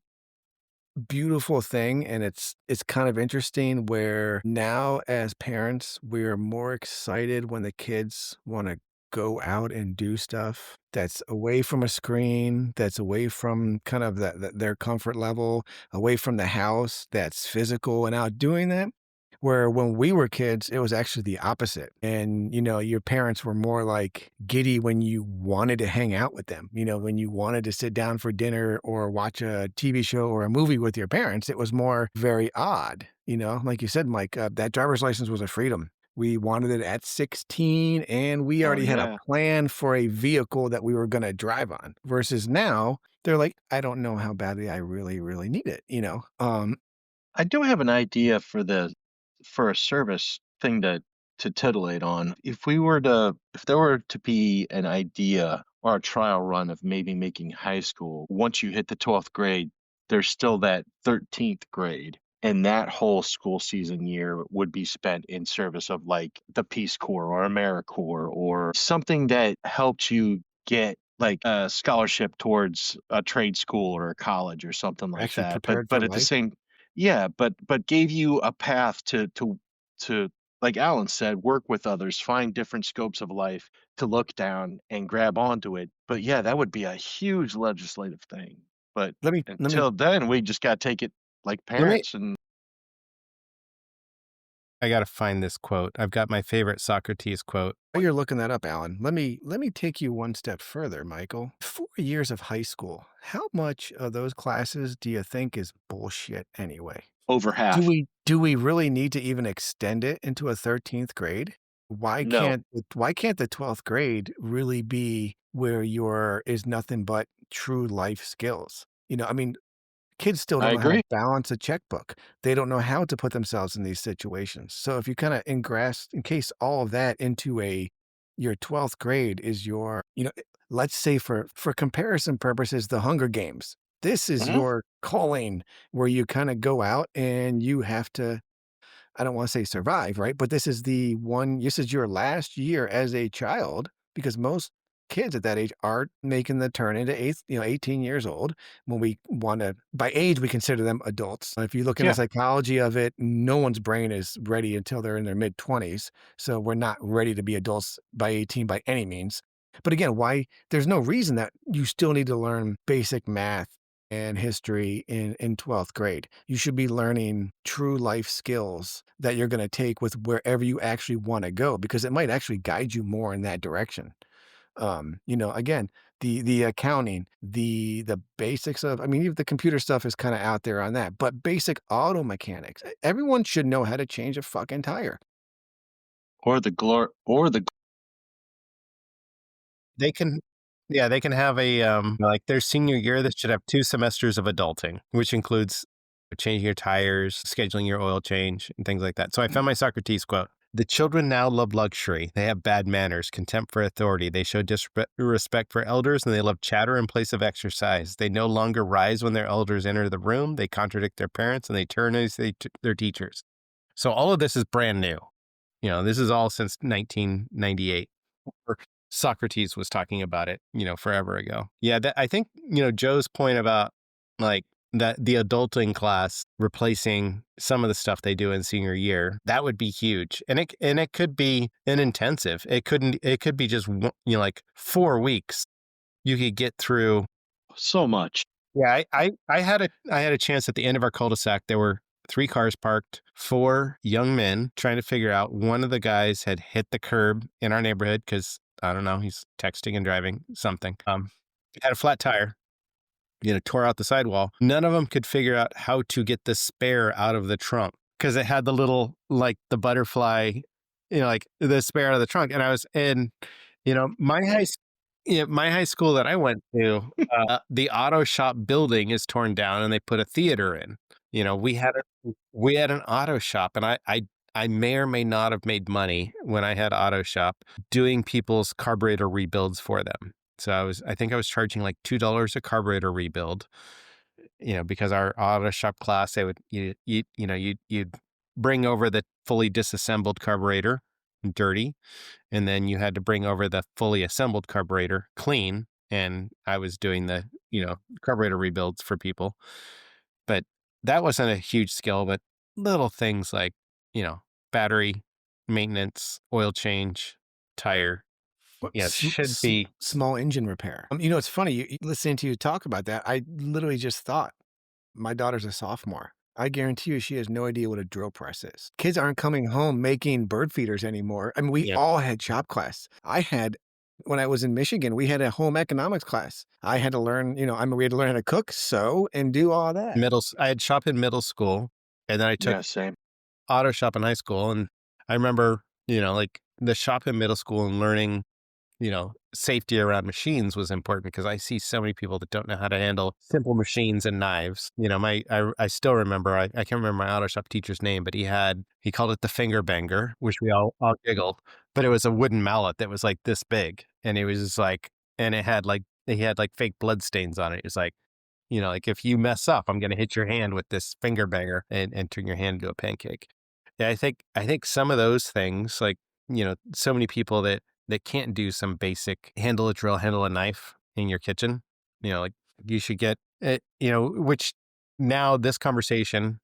beautiful thing, and it's kind of interesting where now as parents, we're more excited when the kids wanna go out and do stuff that's away from a screen, that's away from kind of their comfort level, away from the house, that's physical and out doing that. Where when we were kids, it was actually the opposite. And, your parents were more like giddy when you wanted to hang out with them. When you wanted to sit down for dinner or watch a TV show or a movie with your parents, it was more very odd. Like you said, Mike, that driver's license was a freedom. We wanted it at 16 and we Oh already had a yeah. plan for a vehicle that we were going to drive on versus now they're like, I don't know how badly I really, really need it. I do have an idea for a service thing to titillate on. If there were to be an idea or a trial run of maybe making high school, once you hit the 12th grade, there's still that 13th grade. And that whole school season year would be spent in service of like the Peace Corps or AmeriCorps or something that helped you get like a scholarship towards a trade school or a college or something like Actually that. But prepared for but at the life. same, yeah, but gave you a path to like Alan said, work with others, find different scopes of life to look down and grab onto it. But yeah, that would be a huge legislative thing. But Let me until then, we just got to take it like Let me parents and I gotta find this quote. I've got my favorite Socrates quote. while you're looking that up, Alan, let me take you one step further, Michael. 4 years of high school. How much of those classes do you think is bullshit anyway? over Do half. we really need to even extend it into a 13th grade? No, Why can't the 12th grade really be where your is nothing but true life skills? I mean, kids still I don't know how to agree. balance a checkbook. They don't know how to put themselves in these situations. So if you kind of encase all of that into your 12th grade is let's say for comparison purposes, the Hunger Games. This is Mhm. your calling where you kind of go out and you have to, I don't want to say survive, right? But this is your last year as a child because most kids at that age are making the turn into 18 years old when we want to, by age, we consider them adults. If you look in the Yeah. psychology of it, no one's brain is ready until they're in their mid 20s. So we're not ready to be adults by 18 by any means. But again, there's no reason that you still need to learn basic math and history in 12th grade. You should be learning true life skills that you're going to take with wherever you actually want to go because it might actually guide you more in that direction. Again, the accounting, the basics of, I mean, even the computer stuff is kind of out there on that, but basic auto mechanics. Everyone should know how to change a fucking tire. Or the They can yeah, they can have like their senior year, they should have 2 semesters of adulting, which includes changing your tires, scheduling your oil change, and things like that. So I found my Socrates quote. The children now love luxury. They have bad manners, contempt for authority. They show disrespect for elders, and they love chatter in place of exercise. They no longer rise when their elders enter the room. They contradict their parents, and they turn as their teachers. So all of this is brand new. This is all since 1998. Or Socrates was talking about it, forever ago. Yeah, I think, Joe's point about like that the adulting class replacing some of the stuff they do in senior year, that would be huge. And it could be an intensive. It could be just like 4 weeks. You could get through. so much. Yeah, I had a chance at the end of our cul-de-sac. There were 3 cars parked, 4 young men trying to figure out. One of the guys had hit the curb in our neighborhood because I don't know, he's texting and driving something. Had a flat tire, tore out the sidewall. None of them could figure out how to get the spare out of the trunk because it had the little like the butterfly, like the spare out of the trunk. And I was in, my my high school that I went to, the auto shop building is torn down and they put a theater in. We had an auto shop, and I may or may not have made money when I had auto shop doing people's carburetor rebuilds for them. So I think I was charging like $2 a carburetor rebuild, because our auto shop class, they would you'd bring over the fully disassembled carburetor dirty, and then you had to bring over the fully assembled carburetor clean. And I was doing the, carburetor rebuilds for people. But that wasn't a huge skill, but little things like, battery maintenance, oil change, tire. Yeah, it should be. Small engine repair. It's funny, listening to you talk about that, I literally just thought, my daughter's a sophomore. I guarantee you she has no idea what a drill press is. Kids aren't coming home making bird feeders anymore. I mean, we Yeah. all had shop class. When I was in Michigan, we had a home economics class. I had to learn, we had to learn how to cook, sew, and do all that. I had shop in middle school, and then I took Yeah, same. auto shop in high school. And I remember, like the shop in middle school and learning, safety around machines was important because I see so many people that don't know how to handle simple machines and knives. I still remember, I can't remember my auto shop teacher's name, but he called it the finger banger, which we all giggled, but it was a wooden mallet that was like this big. And it was just like, and he had like fake blood stains on it. It was like, like if you mess up, I'm going to hit your hand with this finger banger and turn your hand into a pancake. Yeah, I think some of those things, like, so many people that can't do some basic handle a drill, handle a knife, in your kitchen. Like you should get it, which now this conversation,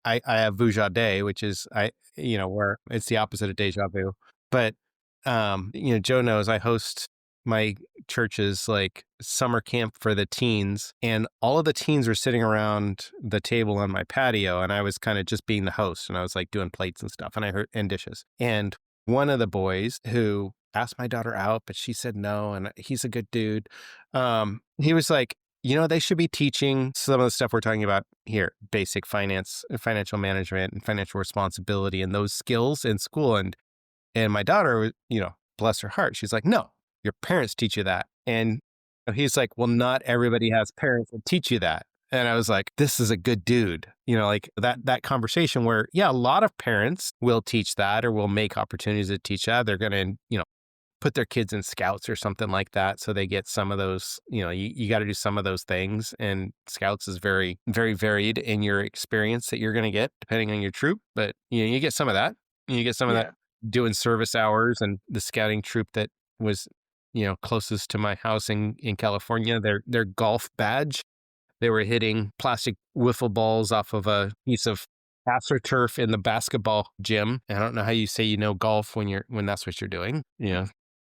I have Vuja Day, which is where it's the opposite of deja vu. But Joe knows I host my church's like summer camp for the teens, and all of the teens were sitting around the table on my patio, and I was kind of just being the host, and I was like doing plates and stuff, and I heard and dishes. And one of the boys who asked my daughter out, but she said no, and he's a good dude. He was like, they should be teaching some of the stuff we're talking about here, basic finance, financial management and financial responsibility and those skills in school. And my daughter, bless her heart, she's like, no, your parents teach you that. And he's like, well, not everybody has parents that teach you that. And I was like, this is a good dude, like that conversation where, yeah, a lot of parents will teach that or will make opportunities to teach that. They're going to, put their kids in scouts or something like that. So they get some of those, you got to do some of those things. And scouts is very, very varied in your experience that you're going to get depending on your troop. But, you get some of that. You get some of that doing service hours. And the scouting troop that was, closest to my house in California, their golf badge, they were hitting plastic wiffle balls off of a piece of AstroTurf in the basketball gym. I don't know how you say golf when that's what you're doing.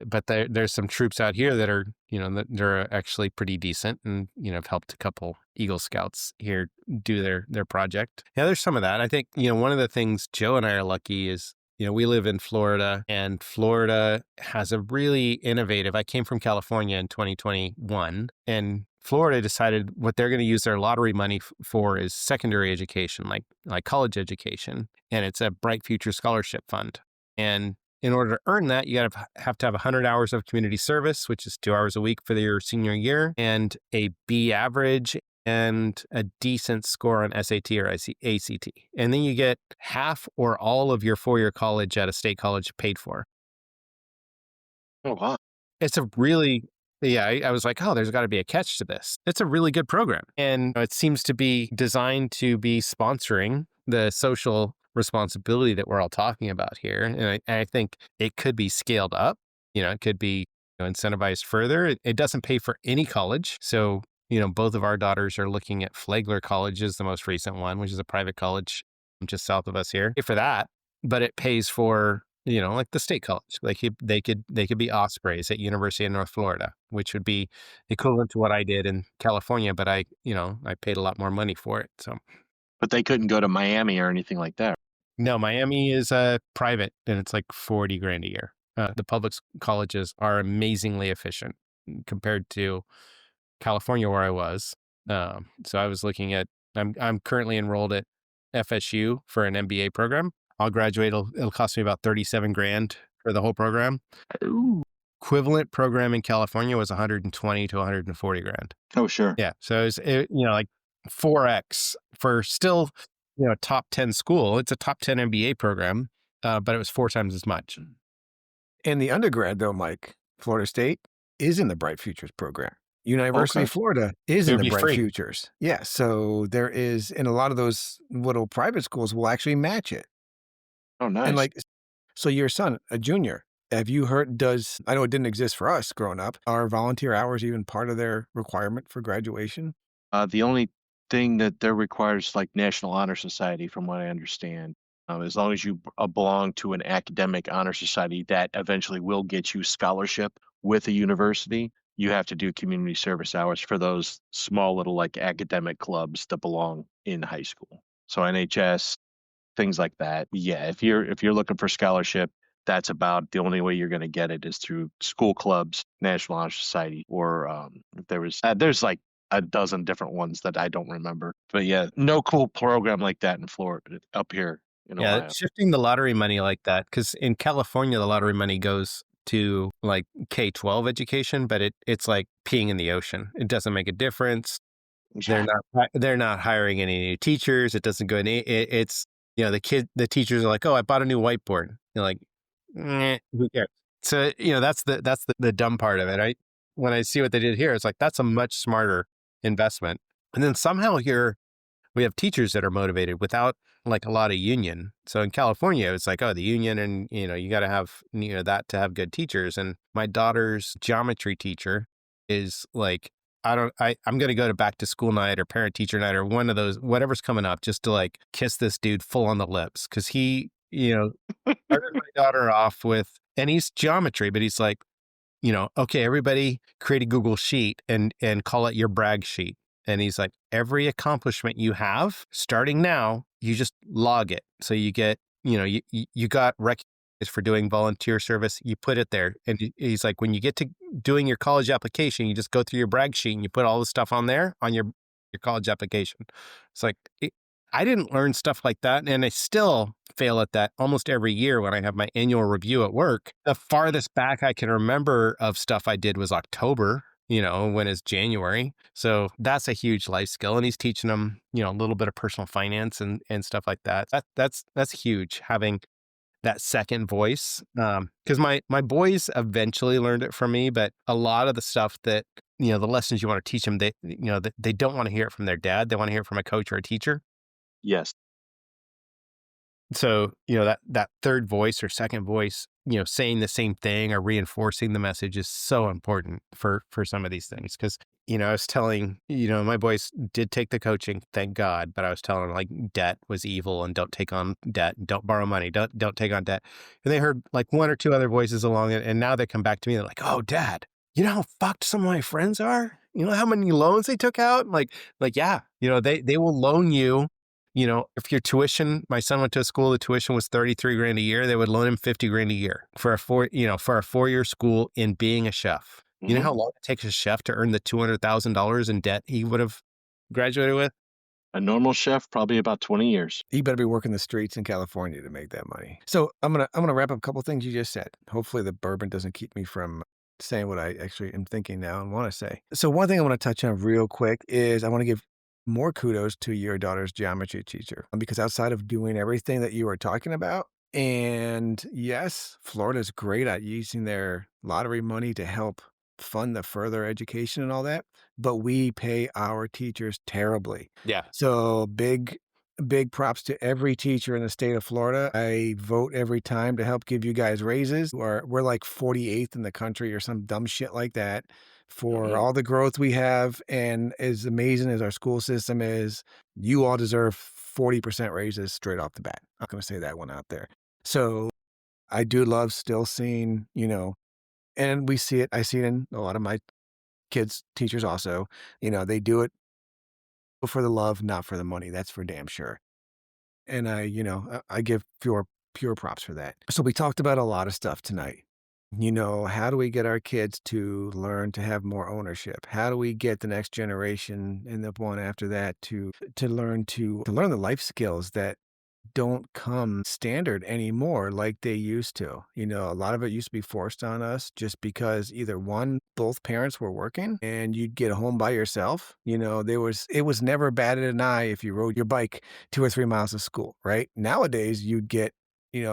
But there's some troops out here that are, that they're actually pretty decent and, have helped a couple Eagle Scouts here do their project. Yeah, there's some of that. I think, one of the things Joe and I are lucky is, we live in Florida, and Florida has a really innovative, I came from California in 2021, and Florida decided what they're going to use their lottery money for is secondary education, like college education. And it's a Bright Future Scholarship Fund. And in order to earn that, you have to have 100 hours of community service, which is 2 hours a week for your senior year, and a B average and a decent score on SAT or ACT. And then you get half or all of your 4-year college at a state college paid for. Oh, wow. It's a really, I was like, oh, there's got to be a catch to this. It's a really good program. And it seems to be designed to be sponsoring the social responsibility that we're all talking about here. And I think it could be scaled up. It could be incentivized further. It doesn't pay for any college. So, both of our daughters are looking at Flagler College is the most recent one, which is a private college just south of us here. Pay for that, but it pays for, like the state college. Like they could be Ospreys at University of North Florida, which would be equivalent to what I did in California, but I paid a lot more money for it. So, but they couldn't go to Miami or anything like that. No, Miami is private, and it's like $40,000 a year. The public colleges are amazingly efficient compared to California, where I was. So I was looking at. I'm currently enrolled at FSU for an MBA program. I'll graduate. It'll cost me about $37,000 for the whole program. Ooh. Equivalent program in California was $120,000 to $140,000. Oh, sure. Yeah, so it's like 4x for still. Top 10 school. It's a top 10 MBA program, but it was 4 times as much. And the undergrad, though, Mike, Florida State is in the Bright Futures program. University of Florida is in the Bright Futures. Yeah, so there is, and a lot of those little private schools will actually match it. Oh, nice. And so your son, a junior, have you heard, I know it didn't exist for us growing up, are volunteer hours even part of their requirement for graduation? The only thing that there requires like National Honor Society, from what I understand. As long as you belong to an academic honor society that eventually will get you scholarship with a university, you have to do community service hours for those small little like academic clubs that belong in high school. So NHS, things like that. Yeah, if you're looking for scholarship, that's about the only way you're going to get it is through school clubs, National Honor Society, or there's like a dozen different ones that I don't remember. But yeah, no cool program like that in Florida up here in Ohio. Shifting the lottery money like that, because in California, the lottery money goes to like K-12 education, but it's like peeing in the ocean. It doesn't make a difference. Yeah. They're not hiring any new teachers. It doesn't go in. It's the teachers are like, oh, I bought a new whiteboard. You're like, who cares? So that's the dumb part of it. Right? When I see what they did here, it's like that's a much smarter investment. And then somehow here we have teachers that are motivated without like a lot of union. So in California, it's like, oh, the union, and you got to have that to have good teachers. And my daughter's geometry teacher is like, I'm going to go to back to school night or parent teacher night or one of those, whatever's coming up, just to like kiss this dude full on the lips. Cause he, started my daughter off with, and he's geometry, but he's like, okay, everybody create a Google sheet and call it your brag sheet. And he's like, every accomplishment you have starting now, you just log it. So you get, you got recognized for doing volunteer service, you put it there. And he's like, when you get to doing your college application, you just go through your brag sheet and you put all the stuff on there on your college application. It's like, I didn't learn stuff like that. And I still fail at that almost every year when I have my annual review at work. The farthest back I can remember of stuff I did was October, when it's January. So that's a huge life skill. And he's teaching them, a little bit of personal finance and stuff like that. That's huge, having that second voice. Because my boys eventually learned it from me, but a lot of the stuff that, the lessons you want to teach them, they don't want to hear it from their dad. They want to hear it from a coach or a teacher. Yes. So, that third voice or second voice, saying the same thing or reinforcing the message is so important for some of these things. Cause, I was telling, my boys did take the coaching, thank God, but I was telling them like debt was evil and don't take on debt, and don't borrow money, don't take on debt. And they heard like one or two other voices along it. And now they come back to me, they're like, oh, Dad, you know how fucked some of my friends are? You know how many loans they took out? Like, yeah, they will loan you. If your tuition, my son went to a school, the tuition was 33 grand a year, they would loan him 50 grand a year for a 4-year school in being a chef. You know how long it takes a chef to earn the $200,000 in debt he would have graduated with? A normal chef, probably about 20 years. You better be working the streets in California to make that money. So I'm gonna wrap up a couple things you just said. Hopefully the bourbon doesn't keep me from saying what I actually am thinking now and want to say. So one thing I want to touch on real quick is I want to give more kudos to your daughter's geometry teacher, because outside of doing everything that you were talking about, and yes, Florida's great at using their lottery money to help fund the further education and all that, but we pay our teachers terribly. Yeah. So big props to every teacher in the state of Florida. I vote every time to help give you guys raises. We're like 48th in the country or some dumb shit like that for all the growth we have. And as amazing as our school system is, you all deserve 40% raises straight off the bat. I'm going to say that one out there. So I do love still seeing, and I see it in a lot of my kids' teachers also, they do it for the love, not for the money. That's for damn sure. And I give pure props for that. So we talked about a lot of stuff tonight. How do we get our kids to learn to have more ownership? How do we get the next generation and the one after that to learn the life skills that don't come standard anymore like they used to? A lot of it used to be forced on us just because either one, both parents were working and you'd get home by yourself. It was never batted an eye if you rode your bike 2 or 3 miles to school, right? Nowadays you'd get,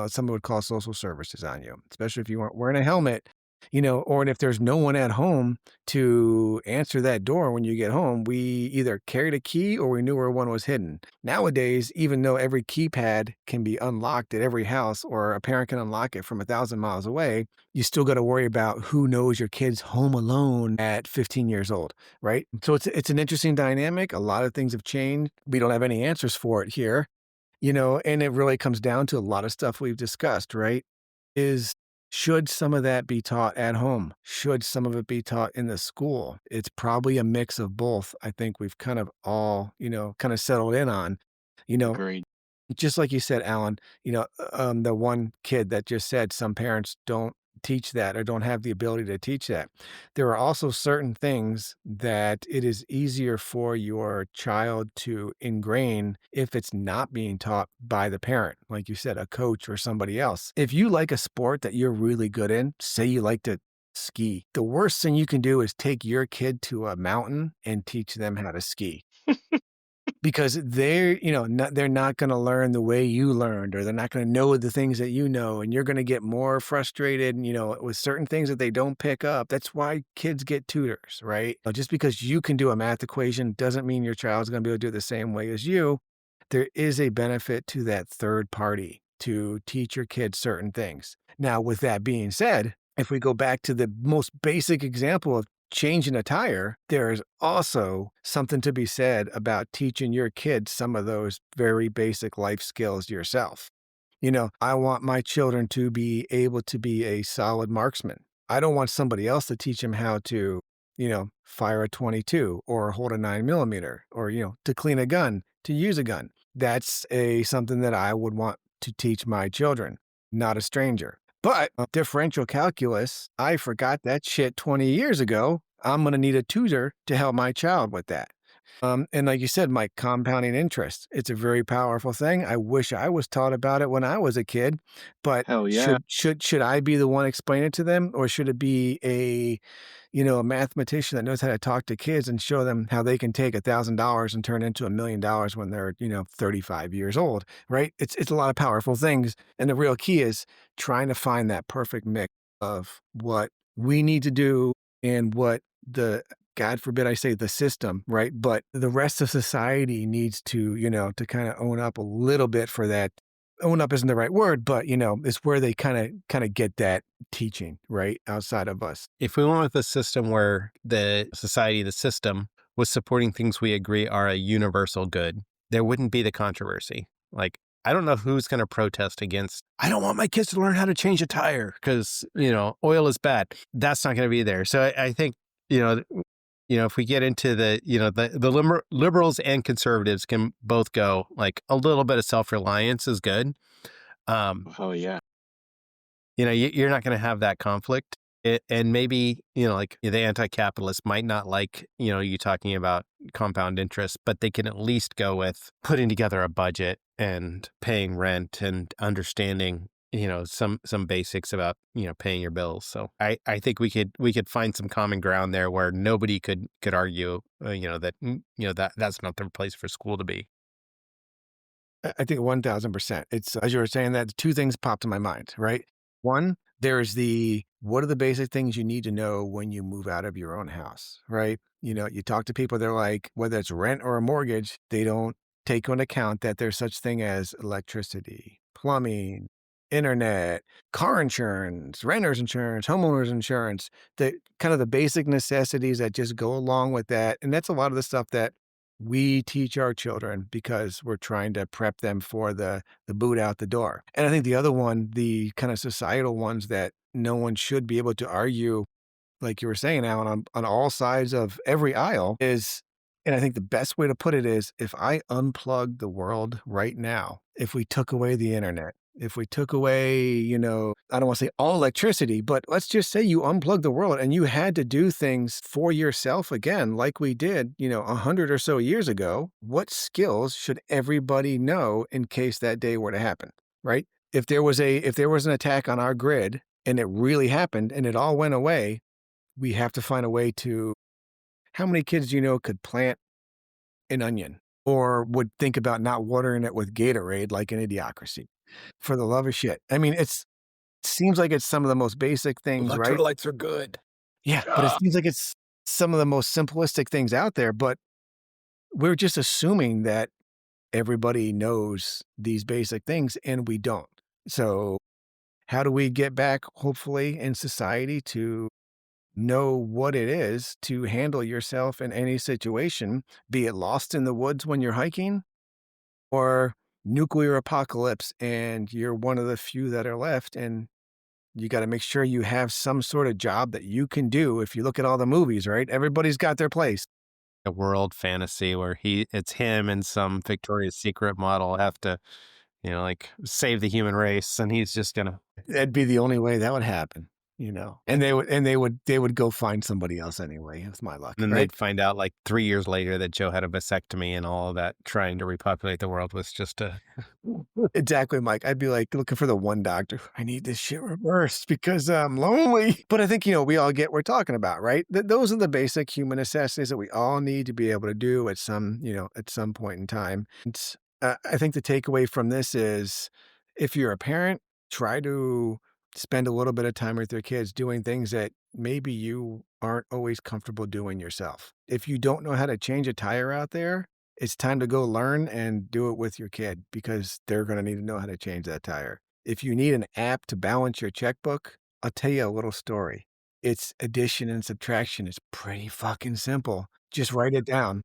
someone would call social services on you, especially if you weren't wearing a helmet. Or if there's no one at home to answer that door when you get home, we either carried a key or we knew where one was hidden. Nowadays, even though every keypad can be unlocked at every house or a parent can unlock it from 1,000 miles away, you still got to worry about who knows your kid's home alone at 15 years old, right? So it's an interesting dynamic. A lot of things have changed. We don't have any answers for it here, and it really comes down to a lot of stuff we've discussed, right? Should some of that be taught at home? Should some of it be taught in the school? It's probably a mix of both. I think we've kind of all, kind of settled in on, Agreed. just like you said, Alan, the one kid that just said some parents don't teach that or don't have the ability to teach that. There are also certain things that it is easier for your child to ingrain if it's not being taught by the parent, like you said, a coach or somebody else. If you like a sport that you're really good in, say you like to ski, the worst thing you can do is take your kid to a mountain and teach them how to ski. Because they're not going to learn the way you learned, or they're not going to know the things that you know, and you're going to get more frustrated, with certain things that they don't pick up. That's why kids get tutors, right? Just because you can do a math equation doesn't mean your child's going to be able to do it the same way as you. There is a benefit to that third party to teach your kids certain things. Now, with that being said, if we go back to the most basic example of changing a tire, there's also something to be said about teaching your kids some of those very basic life skills yourself. I want my children to be able to be a solid marksman. I don't want somebody else to teach them how to, fire a 22 or hold a 9 millimeter or, to clean a gun, to use a gun. That's something that I would want to teach my children, not a stranger. But differential calculus, I forgot that shit 20 years ago. I'm going to need a tutor to help my child with that. And like you said, Mike, compounding interest. It's a very powerful thing. I wish I was taught about it when I was a kid, but Hell yeah. should I be the one explaining it to them, or should it be a mathematician that knows how to talk to kids and show them how they can take $1,000 and turn it into $1 million when they're 35 years old, right? It's a lot of powerful things, and the real key is trying to find that perfect mix of what we need to do and what the God forbid I say the system, right? But the rest of society needs to, to kind of own up a little bit for that. Own up isn't the right word, but it's where they kind of get that teaching, right? Outside of us. If we went with a system where the society, the system, was supporting things we agree are a universal good, there wouldn't be the controversy. Like, I don't know who's going to protest against, I don't want my kids to learn how to change a tire because, oil is bad. That's not going to be there. So I think, if we get into the liberals and conservatives can both go, like, a little bit of self-reliance is good. Oh yeah. You're not going to have that conflict. And maybe, like the anti-capitalist might not like, you talking about compound interest, but they can at least go with putting together a budget and paying rent and understanding, some basics about, paying your bills. So I think we could find some common ground there where nobody could argue, that that's not the place for school to be. I think 1,000%. It's as you were saying that, two things popped in my mind, right? One, there's what are the basic things you need to know when you move out of your own house, right? You talk to people, they're like, whether it's rent or a mortgage, they don't take into account that there's such thing as electricity, plumbing, internet, car insurance, renter's insurance, homeowner's insurance, the kind of the basic necessities that just go along with that. And that's a lot of the stuff that we teach our children because we're trying to prep them for the boot out the door. And I think the other one, the kind of societal ones that no one should be able to argue, like you were saying, Alan, on all sides of every aisle is, and I think the best way to put it is, if I unplug the world right now, if we took away the internet, if we took away, I don't want to say all electricity, but let's just say you unplug the world and you had to do things for yourself again, like we did, 100 or so years ago, what skills should everybody know in case that day were to happen, right? If there was an attack on our grid and it really happened and it all went away, we have to find a way to, how many kids do you know could plant an onion or would think about not watering it with Gatorade like an Idiocracy? For the love of shit. I mean, it seems like it's some of the most basic things, right? Electrolytes are good. Yeah, but it seems like it's some of the most simplistic things out there, but we're just assuming that everybody knows these basic things and we don't. So how do we get back, hopefully, in society to know what it is to handle yourself in any situation, be it lost in the woods when you're hiking or nuclear apocalypse and you're one of the few that are left and you got to make sure you have some sort of job that you can do. If you look at all the movies, right? Everybody's got their place. A world fantasy where it's him and some Victoria's Secret model have to, like, save the human race, and he's just gonna. That'd be the only way that would happen, And they would go find somebody else anyway. It's my luck. And then right? they'd find out like 3 years later that Joe had a vasectomy and all of that trying to repopulate the world was just a. Exactly, Mike. I'd be like looking for the one doctor. I need this shit reversed because I'm lonely. But I think, we all get what we're talking about, right? Those are the basic human necessities that we all need to be able to do at some point in time. I think the takeaway from this is if you're a parent, try to spend a little bit of time with your kids doing things that maybe you aren't always comfortable doing yourself. If you don't know how to change a tire out there, it's time to go learn and do it with your kid because they're going to need to know how to change that tire. If you need an app to balance your checkbook, I'll tell you a little story. It's addition and subtraction. It's pretty fucking simple. Just write it down.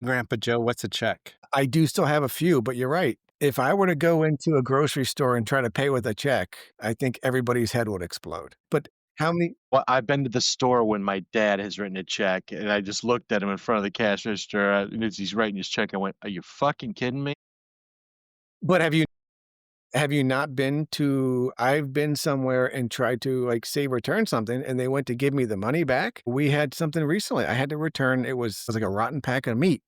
Grandpa Joe, what's a check? I do still have a few, but you're right. If I were to go into a grocery store and try to pay with a check, I think everybody's head would explode. But how many Well, I've been to the store when my dad has written a check, and I just looked at him in front of the cash register, and as he's writing his check, I went, "Are you fucking kidding me?" but have you not been to I've been somewhere and tried to, like, say, return something, and they went to give me the money back. We had something recently I had to return, it was like a rotten pack of meat,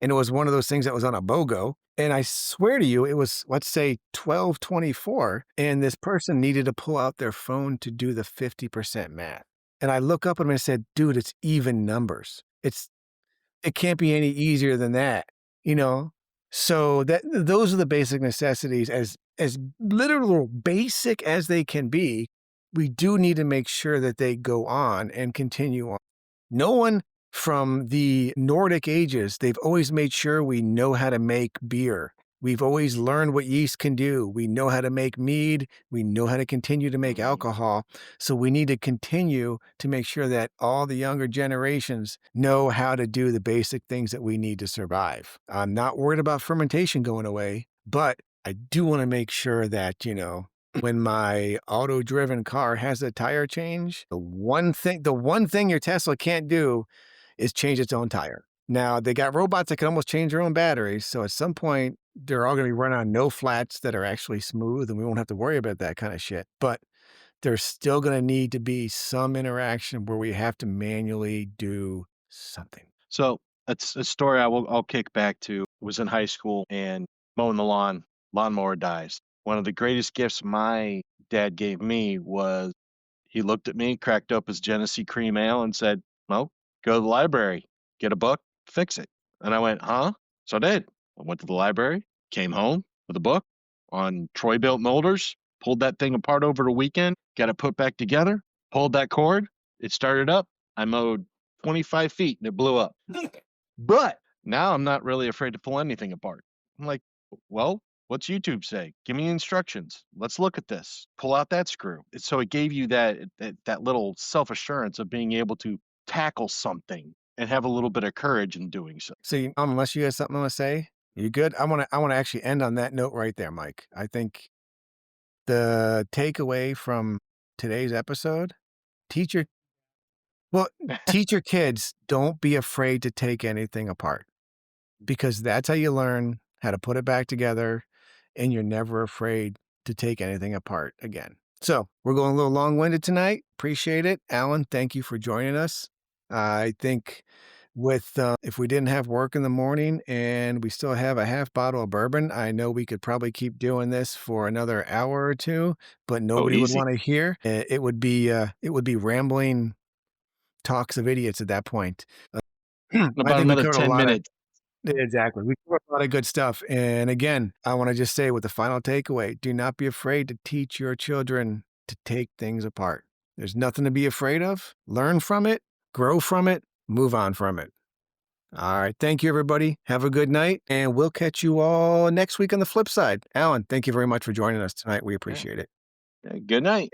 and it was one of those things that was on a BOGO, and I swear to you, it was, let's say, 12.24, and this person needed to pull out their phone to do the 50% math, and I look up at him and I said, "Dude, it's even numbers. It can't be any easier than that," you know? So those are the basic necessities as literal basic as they can be. We do need to make sure that they go on and continue on. No one from the Nordic ages, they've always made sure we know how to make beer. We've always learned what yeast can do. We know how to make mead. We know how to continue to make alcohol. So we need to continue to make sure that all the younger generations know how to do the basic things that we need to survive. I'm not worried about fermentation going away, but I do want to make sure that, when my auto-driven car has a tire change, the one thing your Tesla can't do is change its own tire. Now, they got robots that can almost change their own batteries, so at some point, they're all gonna be run on no flats that are actually smooth, and we won't have to worry about that kinda shit, but there's still gonna need to be some interaction where we have to manually do something. So, it's a story I'll kick back to. Was in high school and mowing the lawn, lawnmower dies. One of the greatest gifts my dad gave me was he looked at me, cracked up his Genesee cream ale, and said, "Well, go to the library, get a book, fix it." And I went, "Huh?" So I did. I went to the library, came home with a book on Troy built molders, pulled that thing apart over the weekend, got it put back together, pulled that cord, it started up. I mowed 25 feet and it blew up. But now I'm not really afraid to pull anything apart. I'm like, well, what's YouTube say? Give me instructions. Let's look at this. Pull out that screw. So it gave you that little self assurance of being able to tackle something and have a little bit of courage in doing so. So, unless you have something to say, you good? I wanna actually end on that note right there, Mike. I think the takeaway from today's episode, teach your well, teach your kids, don't be afraid to take anything apart, because that's how you learn how to put it back together, and you're never afraid to take anything apart again. So, we're going a little long-winded tonight. Appreciate it. Alan, thank you for joining us. I think if we didn't have work in the morning and we still have a half bottle of bourbon, I know we could probably keep doing this for another hour or two, but nobody would Easy. wanna hear. It would be rambling talks of idiots at that point. I About think we another covered a 10 lot of minutes. exactly. We covered a lot of good stuff, and again, I wanna just say with the final takeaway, do not be afraid to teach your children to take things apart. There's nothing to be afraid of. Learn from it, grow from it, move on from it. All right. Thank you, everybody. Have a good night, and we'll catch you all next week on the flip side. Alan, thank you very much for joining us tonight. We Yeah. appreciate it. Good night.